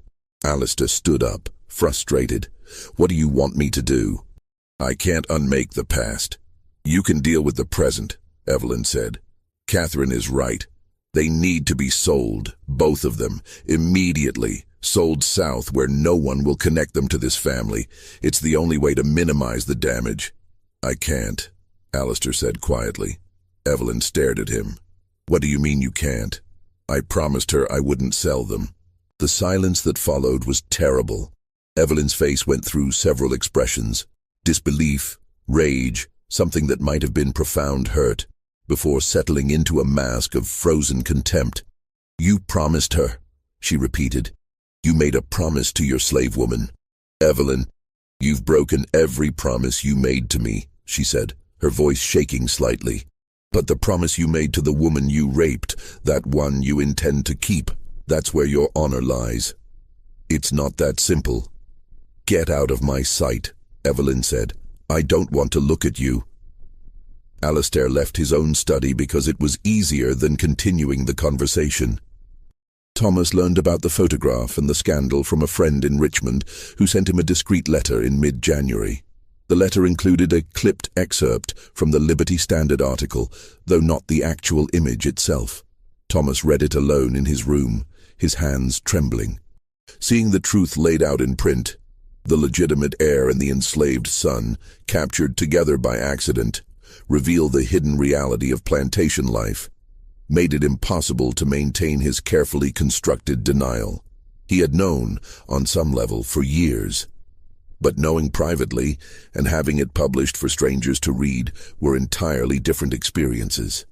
Alistair stood up, frustrated. What do you want me to do? I can't unmake the past. You can deal with the present, Evelyn said. Catherine is right. They need to be sold, both of them, immediately, sold south where no one will connect them to this family. It's the only way to minimize the damage. I can't, Alistair said quietly. Evelyn stared at him. What do you mean you can't? I promised her I wouldn't sell them. The silence that followed was terrible. Evelyn's face went through several expressions. Disbelief, rage, something that might have been profound hurt, before settling into a mask of frozen contempt. You promised her, she repeated. You made a promise to your slave woman. Evelyn, you've broken every promise you made to me, she said, her voice shaking slightly. But the promise you made to the woman you raped, that one you intend to keep, that's where your honor lies. It's not that simple. Get out of my sight, Evelyn said. I don't want to look at you. Alistair left his own study because it was easier than continuing the conversation. Thomas learned about the photograph and the scandal from a friend in Richmond who sent him a discreet letter in mid-January. The letter included a clipped excerpt from the Liberty Standard article, though not the actual image itself. Thomas read it alone in his room, his hands trembling. Seeing the truth laid out in print, the legitimate heir and the enslaved son, captured together by accident, reveal the hidden reality of plantation life, made it impossible to maintain his carefully constructed denial. He had known, on some level, for years. But knowing privately and having it published for strangers to read were entirely different experiences.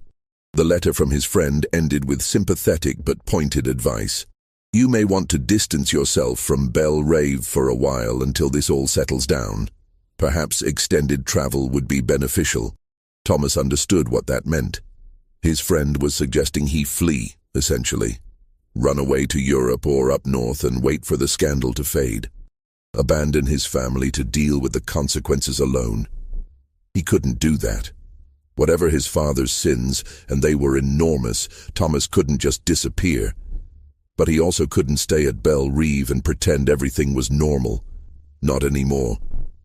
The letter from his friend ended with sympathetic but pointed advice. You may want to distance yourself from Belle Rave for a while until this all settles down. Perhaps extended travel would be beneficial. Thomas understood what that meant. His friend was suggesting he flee, essentially. Run away to Europe or up north and wait for the scandal to fade. Abandon his family to deal with the consequences alone. He couldn't do that. Whatever his father's sins, and they were enormous, Thomas couldn't just disappear. But he also couldn't stay at Belle Reve and pretend everything was normal. Not anymore.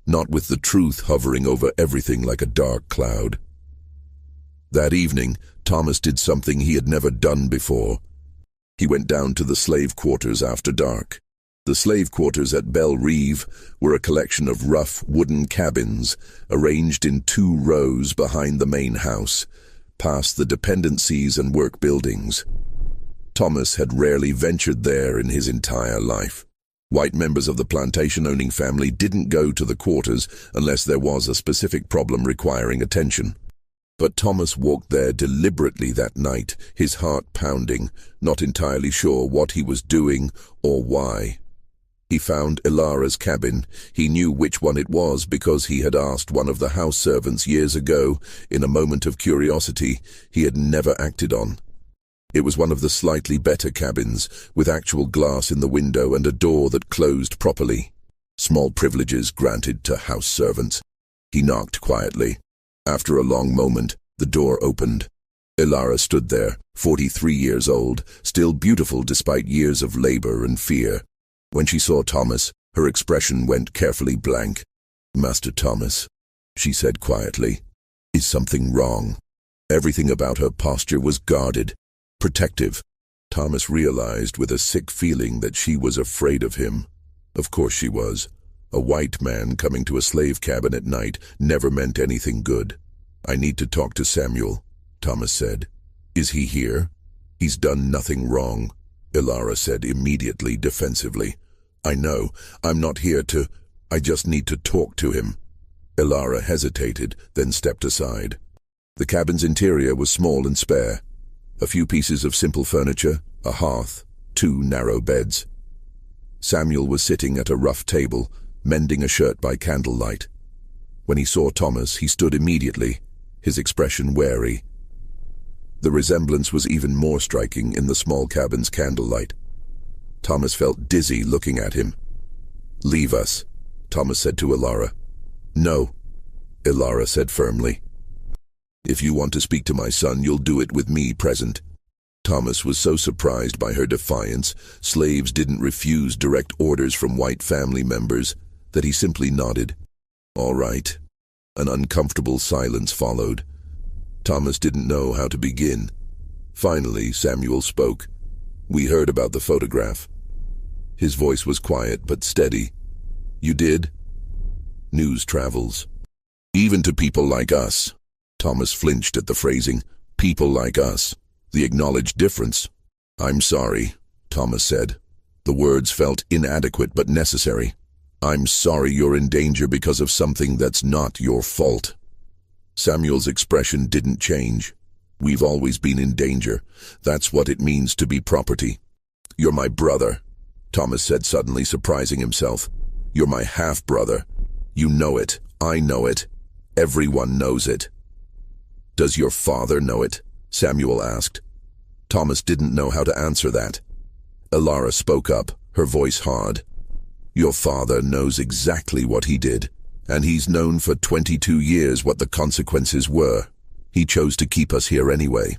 Not with the truth hovering over everything like a dark cloud. That evening, Thomas did something he had never done before. He went down to the slave quarters after dark. The slave quarters at Belle Reve were a collection of rough wooden cabins arranged in 2 rows behind the main house, past the dependencies and work buildings. Thomas had rarely ventured there in his entire life. White members of the plantation-owning family didn't go to the quarters unless there was a specific problem requiring attention. But Thomas walked there deliberately that night, his heart pounding, not entirely sure what he was doing or why. He found Ilara's cabin. He knew which one it was because he had asked one of the house servants years ago in a moment of curiosity he had never acted on. It was one of the slightly better cabins, with actual glass in the window and a door that closed properly. Small privileges granted to house servants. He knocked quietly. After a long moment, the door opened. Ilara stood there, 43 years old, still beautiful despite years of labor and fear. When she saw Thomas, her expression went carefully blank. "Master Thomas," she said quietly, "is something wrong?" Everything about her posture was guarded, protective. Thomas realized with a sick feeling that she was afraid of him. Of course she was. A white man coming to a slave cabin at night never meant anything good. "I need to talk to Samuel," Thomas said. "Is he here?" "He's done nothing wrong," Ilara said immediately, defensively. "I know. I'm not here to... I just need to talk to him." Ilara hesitated, then stepped aside. The cabin's interior was small and spare. A few pieces of simple furniture, a hearth, 2 narrow beds. Samuel was sitting at a rough table, mending a shirt by candlelight. When he saw Thomas, he stood immediately, his expression wary. The resemblance was even more striking in the small cabin's candlelight. Thomas felt dizzy looking at him. "Leave us," Thomas said to Ilara. "No," Ilara said firmly. "If you want to speak to my son, you'll do it with me present." Thomas was so surprised by her defiance, slaves didn't refuse direct orders from white family members, that he simply nodded. "All right." An uncomfortable silence followed. Thomas didn't know how to begin. Finally, Samuel spoke. "We heard about the photograph." His voice was quiet but steady. "You did?" "News travels. Even to people like us." Thomas flinched at the phrasing. "People like us." The acknowledged difference. "I'm sorry," Thomas said. The words felt inadequate but necessary. "I'm sorry you're in danger because of something that's not your fault." Samuel's expression didn't change. "We've always been in danger. That's what it means to be property." "You're my brother," Thomas said, suddenly surprising himself. "You're my half-brother. You know it. I know it. Everyone knows it." "Does your father know it?" Samuel asked. Thomas didn't know how to answer that. Ilara spoke up, her voice hard. "Your father knows exactly what he did, and he's known for 22 years what the consequences were. He chose to keep us here anyway.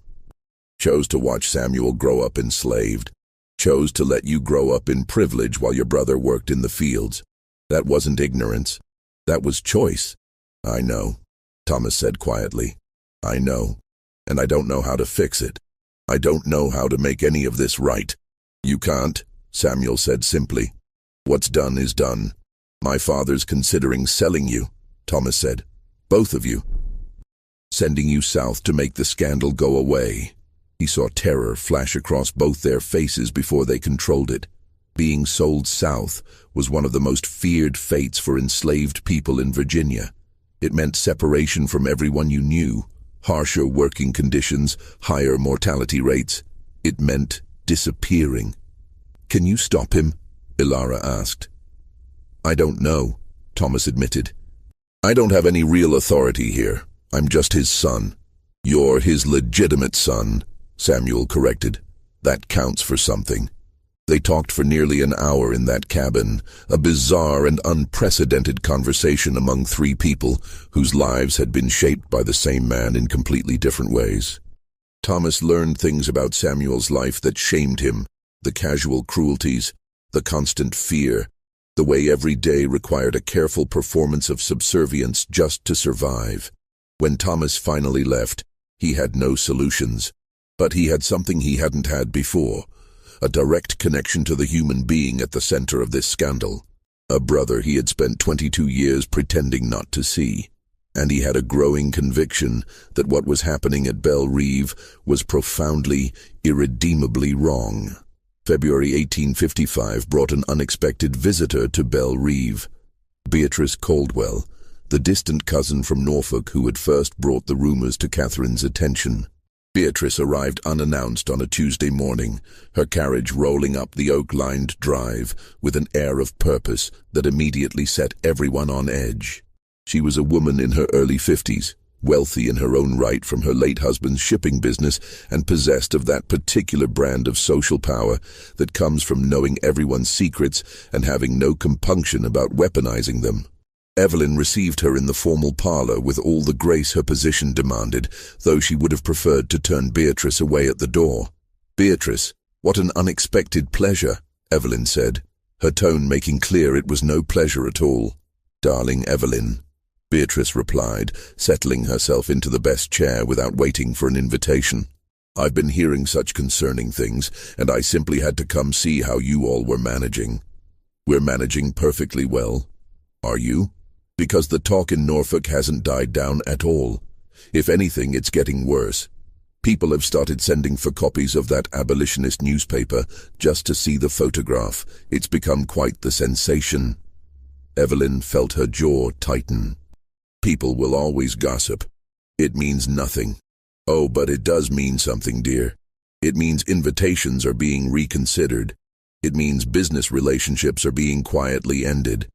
Chose to watch Samuel grow up enslaved. Chose to let you grow up in privilege while your brother worked in the fields. That wasn't ignorance. That was choice." "I know," Thomas said quietly. "I know. And I don't know how to fix it. I don't know how to make any of this right." "You can't," Samuel said simply. "What's done is done. My father's considering selling you," Thomas said. "Both of you. Sending you south to make the scandal go away." He saw terror flash across both their faces before they controlled it. Being sold south was one of the most feared fates for enslaved people in Virginia. It meant separation from everyone you knew, harsher working conditions, higher mortality rates. It meant disappearing. "Can you stop him?" Ilara asked. "I don't know," Thomas admitted. "I don't have any real authority here. I'm just his son." "You're his legitimate son," Samuel corrected. "That counts for something." They talked for nearly an hour in that cabin, a bizarre and unprecedented conversation among three people whose lives had been shaped by the same man in completely different ways. Thomas learned things about Samuel's life that shamed him, the casual cruelties, the constant fear, the way every day required a careful performance of subservience just to survive. When Thomas finally left, he had no solutions, but he had something he hadn't had before. A direct connection to the human being at the center of this scandal. A brother he had spent 22 years pretending not to see. And he had a growing conviction that what was happening at Belle Reve was profoundly, irredeemably wrong. February 1855 brought an unexpected visitor to Belle Reve. Beatrice Caldwell, the distant cousin from Norfolk who had first brought the rumors to Catherine's attention. Beatrice arrived unannounced on a Tuesday morning, her carriage rolling up the oak-lined drive with an air of purpose that immediately set everyone on edge. She was a woman in her early 50s, wealthy in her own right from her late husband's shipping business and possessed of that particular brand of social power that comes from knowing everyone's secrets and having no compunction about weaponizing them. Evelyn received her in the formal parlor with all the grace her position demanded, though she would have preferred to turn Beatrice away at the door. "Beatrice, what an unexpected pleasure," Evelyn said, her tone making clear it was no pleasure at all. "Darling Evelyn," Beatrice replied, settling herself into the best chair without waiting for an invitation. "I've been hearing such concerning things, and I simply had to come see how you all were managing." "We're managing perfectly well." "Are you?" "Because the talk in Norfolk hasn't died down at all. If anything, it's getting worse. People have started sending for copies of that abolitionist newspaper just to see the photograph. It's become quite the sensation." Evelyn felt her jaw tighten. "People will always gossip. It means nothing." "Oh, but it does mean something, dear. It means invitations are being reconsidered. It means business relationships are being quietly ended.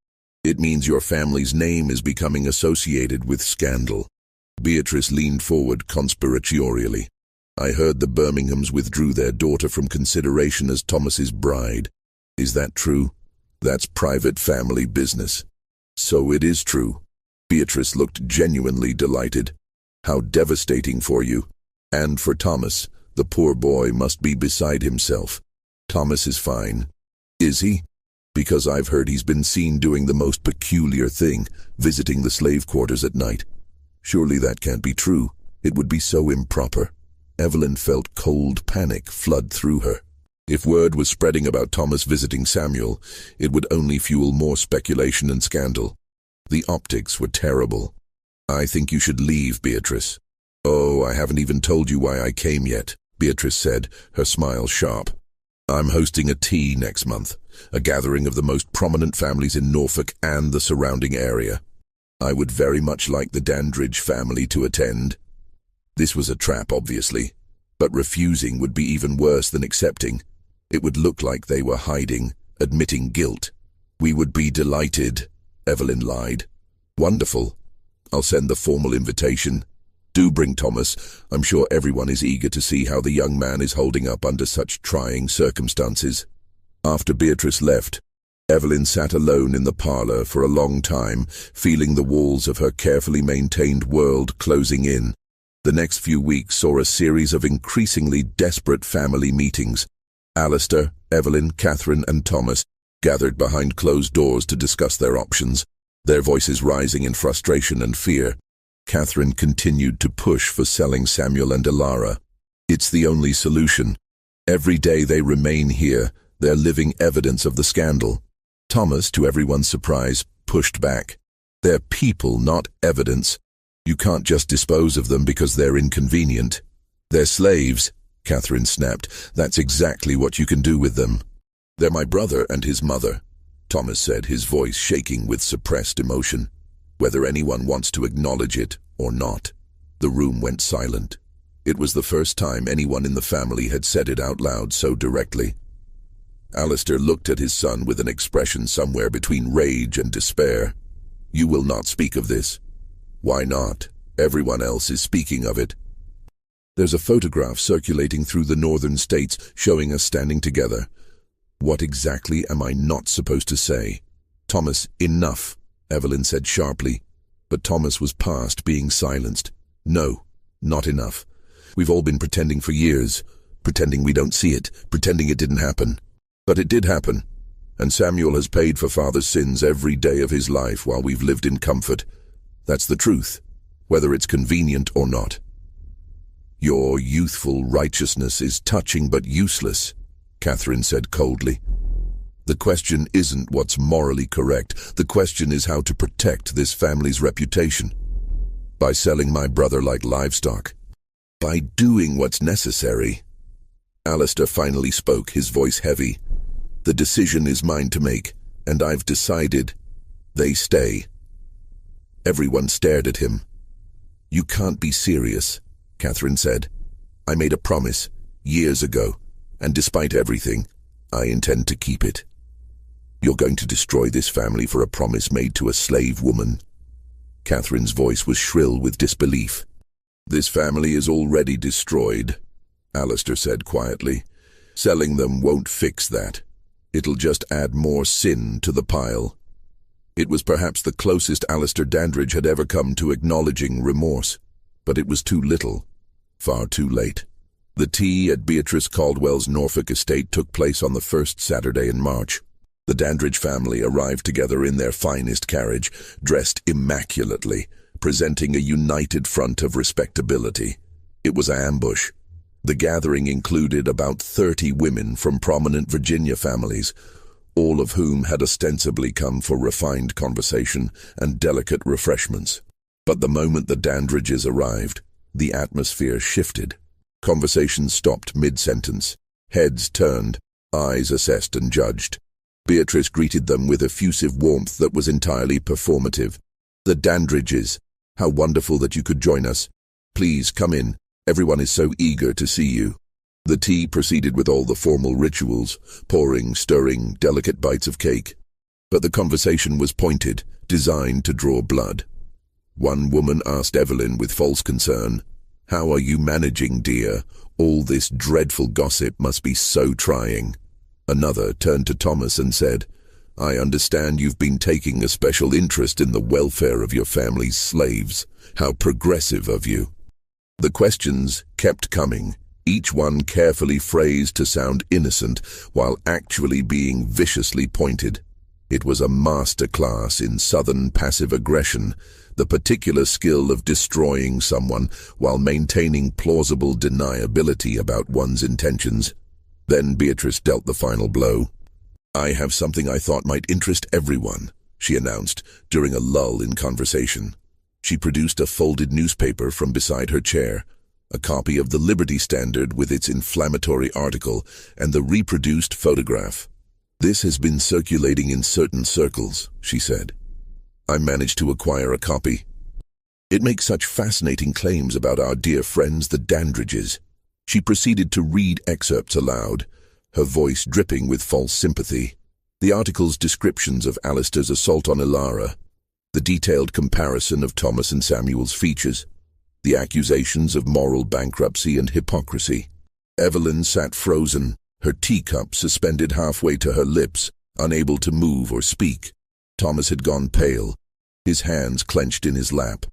It means your family's name is becoming associated with scandal." Beatrice leaned forward conspiratorially. I heard the Birminghams withdrew their daughter from consideration as Thomas's bride. Is that true? That's private family business. So it is true. Beatrice looked genuinely delighted. How devastating for you. And for Thomas. The poor boy must be beside himself. Thomas is fine. Is he? Because I've heard he's been seen doing the most peculiar thing, visiting the slave quarters at night. Surely that can't be true. It would be so improper. Evelyn felt cold panic flood through her. If word was spreading about Thomas visiting Samuel, it would only fuel more speculation and scandal. The optics were terrible. I think you should leave, Beatrice. Oh, I haven't even told you why I came yet, Beatrice said, her smile sharp. I'm hosting a tea next month, a gathering of the most prominent families in Norfolk and the surrounding area. I would very much like the Dandridge family to attend. This was a trap, obviously, but refusing would be even worse than accepting. It would look like they were hiding, admitting guilt. We would be delighted, Evelyn lied. Wonderful. I'll send the formal invitation. Do bring Thomas. I'm sure everyone is eager to see how the young man is holding up under such trying circumstances. After Beatrice left, Evelyn sat alone in the parlor for a long time, feeling the walls of her carefully maintained world closing in. The next few weeks saw a series of increasingly desperate family meetings. Alistair, Evelyn, Catherine, and Thomas gathered behind closed doors to discuss their options, their voices rising in frustration and fear. Catherine continued to push for selling Samuel and Elara. It's the only solution. Every day they remain here, they're living evidence of the scandal. Thomas, to everyone's surprise, pushed back. They're people, not evidence. You can't just dispose of them because they're inconvenient. They're slaves, Catherine snapped. That's exactly what you can do with them. They're my brother and his mother, Thomas said, his voice shaking with suppressed emotion. Whether anyone wants to acknowledge it or not. The room went silent. It was the first time anyone in the family had said it out loud so directly. Alistair looked at his son with an expression somewhere between rage and despair. You will not speak of this. Why not? Everyone else is speaking of it. There's a photograph circulating through the northern states showing us standing together. What exactly am I not supposed to say? Thomas, enough, Evelyn said sharply. But Thomas was past being silenced. No, not enough. We've all been pretending for years, pretending we don't see it, pretending it didn't happen. But it did happen, and Samuel has paid for father's sins every day of his life while we've lived in comfort. That's the truth, whether it's convenient or not. Your youthful righteousness is touching but useless, Catherine said coldly. The question isn't what's morally correct. The question is how to protect this family's reputation. By selling my brother like livestock. By doing what's necessary. Alistair finally spoke, his voice heavy. The decision is mine to make, and I've decided. They stay. Everyone stared at him. You can't be serious, Catherine said. I made a promise, years ago, and despite everything, I intend to keep it. You're going to destroy this family for a promise made to a slave woman. Catherine's voice was shrill with disbelief. This family is already destroyed, Alistair said quietly. Selling them won't fix that. It'll just add more sin to the pile. It was perhaps the closest Alistair Dandridge had ever come to acknowledging remorse, but it was too little, far too late. The tea at Beatrice Caldwell's Norfolk estate took place on the first Saturday in March. The Dandridge family arrived together in their finest carriage, dressed immaculately, presenting a united front of respectability. It was an ambush. The gathering included about 30 women from prominent Virginia families, all of whom had ostensibly come for refined conversation and delicate refreshments. But the moment the Dandridges arrived, the atmosphere shifted. Conversation stopped mid-sentence. Heads turned, eyes assessed and judged. Beatrice greeted them with effusive warmth that was entirely performative. The Dandridges, how wonderful that you could join us. Please come in. Everyone is so eager to see you. The tea proceeded with all the formal rituals, pouring, stirring, delicate bites of cake. But the conversation was pointed, designed to draw blood. One woman asked Evelyn with false concern, How are you managing, dear? All this dreadful gossip must be so trying. Another turned to Thomas and said, I understand you've been taking a special interest in the welfare of your family's slaves. How progressive of you. The questions kept coming, each one carefully phrased to sound innocent while actually being viciously pointed. It was a master class in Southern passive aggression, the particular skill of destroying someone while maintaining plausible deniability about one's intentions. Then Beatrice dealt the final blow. I have something I thought might interest everyone, she announced during a lull in conversation. She produced a folded newspaper from beside her chair, a copy of the Liberty Standard with its inflammatory article and the reproduced photograph. This has been circulating in certain circles, she said. I managed to acquire a copy. It makes such fascinating claims about our dear friends the Dandridges. She proceeded to read excerpts aloud, her voice dripping with false sympathy. The article's descriptions of Alistair's assault on Ilara, the detailed comparison of Thomas and Samuel's features, the accusations of moral bankruptcy and hypocrisy. Evelyn sat frozen, her teacup suspended halfway to her lips, unable to move or speak. Thomas had gone pale, his hands clenched in his lap.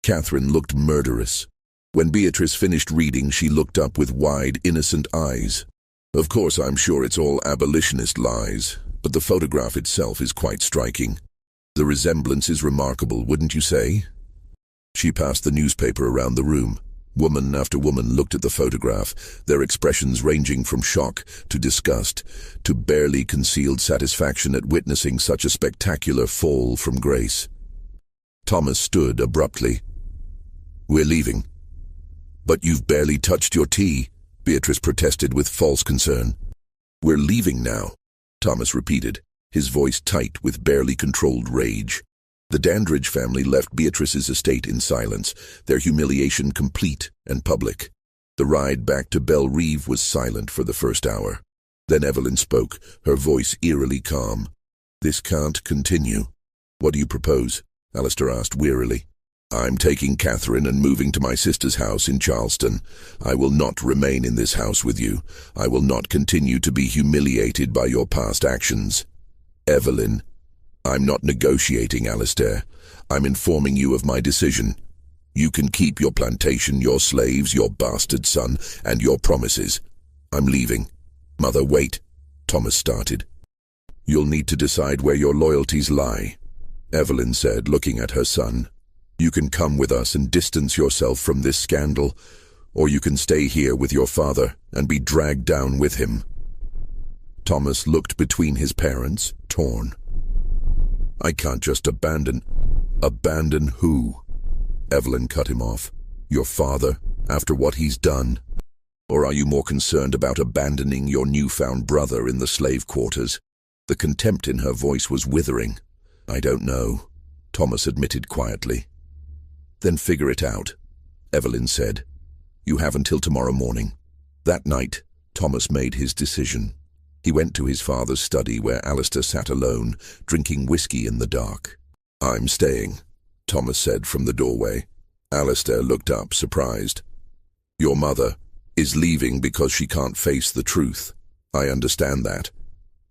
Catherine looked murderous. When Beatrice finished reading, she looked up with wide, innocent eyes. Of course, I'm sure it's all abolitionist lies, but the photograph itself is quite striking. The resemblance is remarkable, wouldn't you say? She passed the newspaper around the room. Woman after woman looked at the photograph, their expressions ranging from shock to disgust to barely concealed satisfaction at witnessing such a spectacular fall from grace. Thomas stood abruptly. We're leaving. But you've barely touched your tea, Beatrice protested with false concern. We're leaving now, Thomas repeated, his voice tight with barely controlled rage. The Dandridge family left Beatrice's estate in silence, their humiliation complete and public. The ride back to Belle Reve was silent for the first hour. Then Evelyn spoke, her voice eerily calm. This can't continue. What do you propose? Alistair asked wearily. I'm taking Catherine and moving to my sister's house in Charleston. I will not remain in this house with you. I will not continue to be humiliated by your past actions. Evelyn, I'm not negotiating, Alistair. I'm informing you of my decision. You can keep your plantation, your slaves, your bastard son, and your promises. I'm leaving. Mother, wait, Thomas started. You'll need to decide where your loyalties lie, Evelyn said, looking at her son. You can come with us and distance yourself from this scandal, or you can stay here with your father and be dragged down with him. Thomas looked between his parents, torn. I can't just abandon. Abandon who? Evelyn cut him off. Your father, after what he's done? Or are you more concerned about abandoning your newfound brother in the slave quarters? The contempt in her voice was withering. I don't know, Thomas admitted quietly. Then figure it out, Evelyn said. You have until tomorrow morning. That night, Thomas made his decision. He went to his father's study where Alistair sat alone, drinking whiskey in the dark. I'm staying, Thomas said from the doorway. Alistair looked up, surprised. Your mother is leaving because she can't face the truth. I understand that.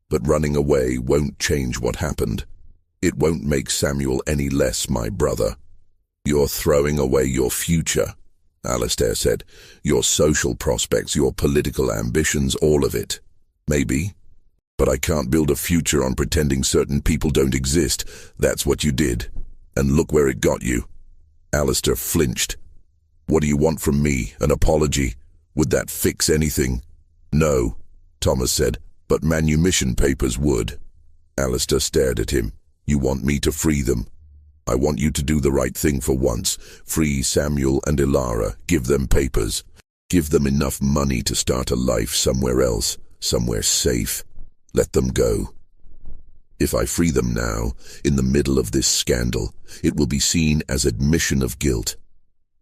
But running away won't change what happened. It won't make Samuel any less my brother. You're throwing away your future, Alistair said. Your social prospects, your political ambitions, all of it. Maybe. But I can't build a future on pretending certain people don't exist. That's what you did. And look where it got you. Alistair flinched. What do you want from me? An apology? Would that fix anything? No, Thomas said, but manumission papers would. Alistair stared at him. You want me to free them? I want you to do the right thing for once. Free Samuel and Ilara. Give them papers. Give them enough money to start a life somewhere else, somewhere safe. Let them go. If I free them now, in the middle of this scandal, it will be seen as admission of guilt.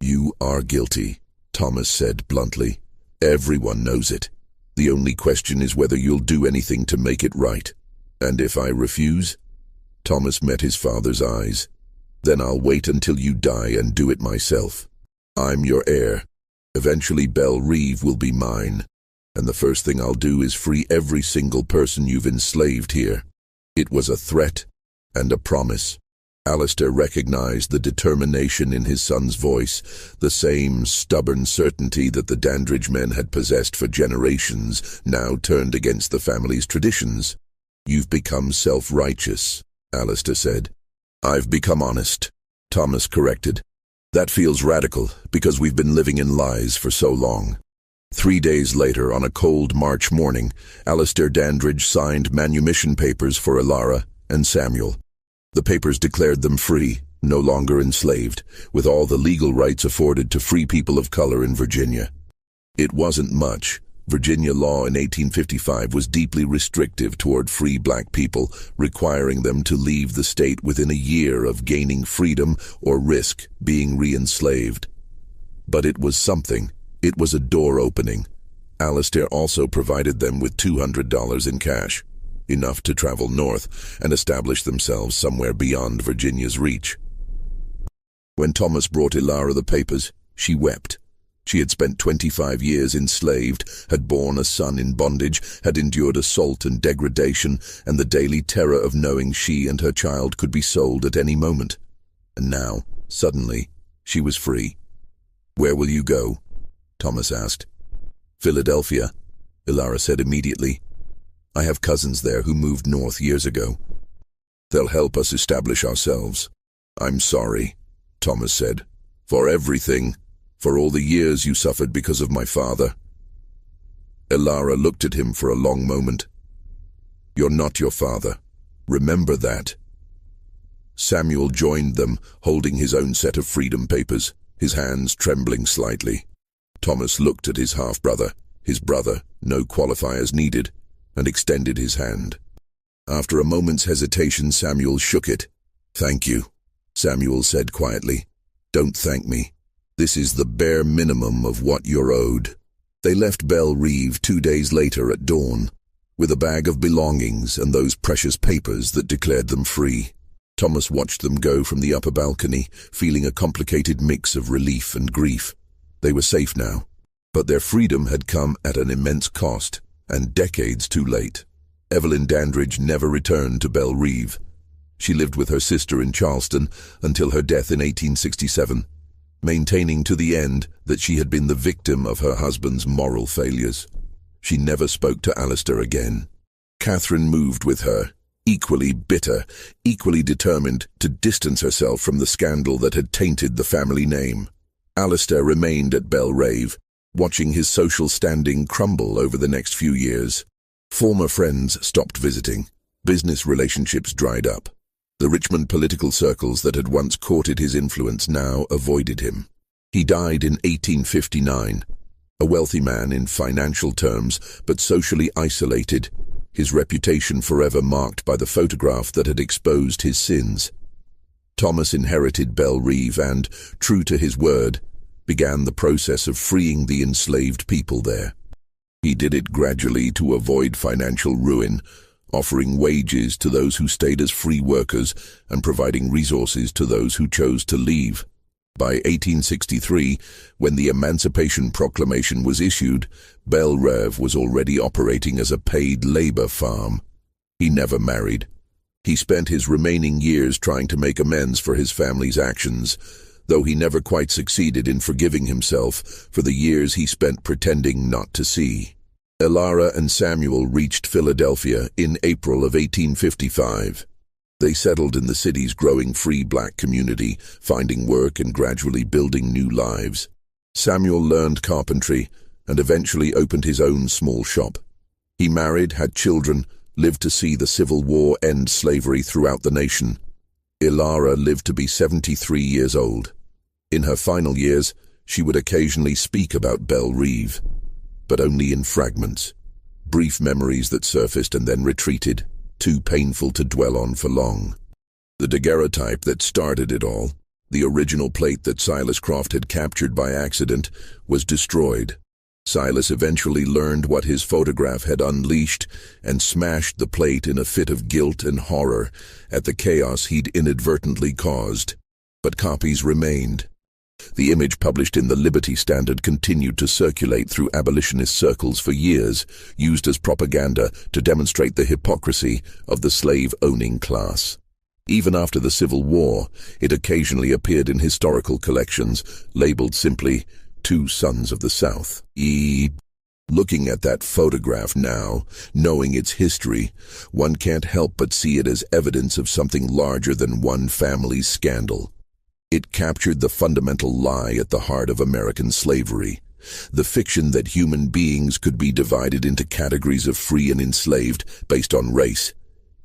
You are guilty, Thomas said bluntly. Everyone knows it. The only question is whether you'll do anything to make it right. And if I refuse? Thomas met his father's eyes. Then I'll wait until you die and do it myself. I'm your heir. Eventually Belle Reve will be mine, and the first thing I'll do is free every single person you've enslaved here." It was a threat and a promise. Alistair recognized the determination in his son's voice, the same stubborn certainty that the Dandridge men had possessed for generations, now turned against the family's traditions. "You've become self-righteous," Alistair said. "I've become honest," Thomas corrected. "That feels radical, because we've been living in lies for so long." 3 days later, on a cold March morning, Alistair Dandridge signed manumission papers for Ilara and Samuel. The papers declared them free, no longer enslaved, with all the legal rights afforded to free people of color in Virginia. It wasn't much. Virginia law in 1855 was deeply restrictive toward free black people, requiring them to leave the state within a year of gaining freedom or risk being re-enslaved. But it was something. It was a door opening. Alistair also provided them with $200 in cash, enough to travel north and establish themselves somewhere beyond Virginia's reach. When Thomas brought Ilara the papers, she wept. She had spent 25 years enslaved, had borne a son in bondage, had endured assault and degradation, and the daily terror of knowing she and her child could be sold at any moment. And now, suddenly, she was free. "Where will you go?" Thomas asked. "Philadelphia," Ilara said immediately. "I have cousins there who moved north years ago. They'll help us establish ourselves." "I'm sorry," Thomas said, "for everything, for all the years you suffered because of my father." Ilara looked at him for a long moment. "You're not your father. Remember that." Samuel joined them, holding his own set of freedom papers, his hands trembling slightly. Thomas looked at his half-brother, his brother, no qualifiers needed, and extended his hand. After a moment's hesitation, Samuel shook it. "Thank you," Samuel said quietly. "Don't thank me. This is the bare minimum of what you're owed." They left Belle Reve 2 days later at dawn, with a bag of belongings and those precious papers that declared them free. Thomas watched them go from the upper balcony, feeling a complicated mix of relief and grief. They were safe now, but their freedom had come at an immense cost, and decades too late. Evelyn Dandridge never returned to Belle Reve. She lived with her sister in Charleston until her death in 1867, maintaining to the end that she had been the victim of her husband's moral failures. She never spoke to Alistair again. Catherine moved with her, equally bitter, equally determined to distance herself from the scandal that had tainted the family name. Alistair remained at Belle Reve, watching his social standing crumble over the next few years. Former friends stopped visiting. Business relationships dried up. The Richmond political circles that had once courted his influence now avoided him. He died in 1859, a wealthy man in financial terms, but socially isolated, his reputation forever marked by the photograph that had exposed his sins. Thomas inherited Belle Reve and, true to his word, began the process of freeing the enslaved people there. He did it gradually to avoid financial ruin, offering wages to those who stayed as free workers and providing resources to those who chose to leave. By 1863, when the Emancipation Proclamation was issued, Belle Reve was already operating as a paid labor farm. He never married. He spent his remaining years trying to make amends for his family's actions, though he never quite succeeded in forgiving himself for the years he spent pretending not to see. Ilara and Samuel reached Philadelphia in April of 1855. They settled in the city's growing free black community, finding work and gradually building new lives. Samuel learned carpentry and eventually opened his own small shop. He married, had children, lived to see the Civil War end slavery throughout the nation. Ilara lived to be 73 years old. In her final years, she would occasionally speak about Belle Reve, but only in fragments, brief memories that surfaced and then retreated, too painful to dwell on for long. The daguerreotype that started it all, the original plate that Silas Croft had captured by accident, was destroyed. Silas eventually learned what his photograph had unleashed and smashed the plate in a fit of guilt and horror at the chaos he'd inadvertently caused. But copies remained. The image published in the Liberty Standard continued to circulate through abolitionist circles for years, used as propaganda to demonstrate the hypocrisy of the slave-owning class. Even after the Civil War, it occasionally appeared in historical collections, labeled simply, Two Sons of the South. Looking at that photograph now, knowing its history, one can't help but see it as evidence of something larger than one family's scandal. It captured the fundamental lie at the heart of American slavery, the fiction that human beings could be divided into categories of free and enslaved based on race,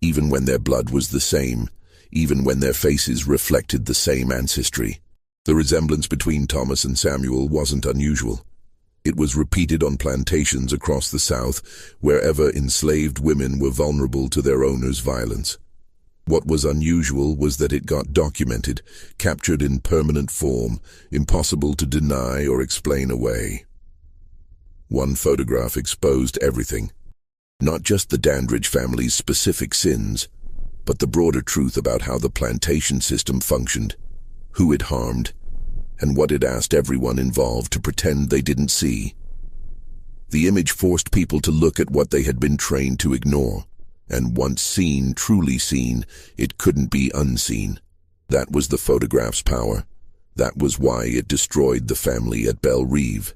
even when their blood was the same, even when their faces reflected the same ancestry. The resemblance between Thomas and Samuel wasn't unusual. It was repeated on plantations across the South, wherever enslaved women were vulnerable to their owners' violence. What was unusual was that it got documented, captured in permanent form, impossible to deny or explain away. One photograph exposed everything. Not just the Dandridge family's specific sins, but the broader truth about how the plantation system functioned, who it harmed, and what it asked everyone involved to pretend they didn't see. The image forced people to look at what they had been trained to ignore, and once seen, truly seen, it couldn't be unseen. That was the photograph's power. That was why it destroyed the family at Belle Reve.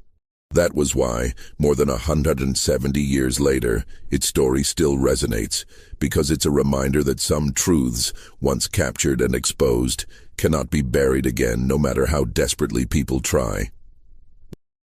That was why, more than 170 years later, its story still resonates, because it's a reminder that some truths, once captured and exposed, cannot be buried again no matter how desperately people try.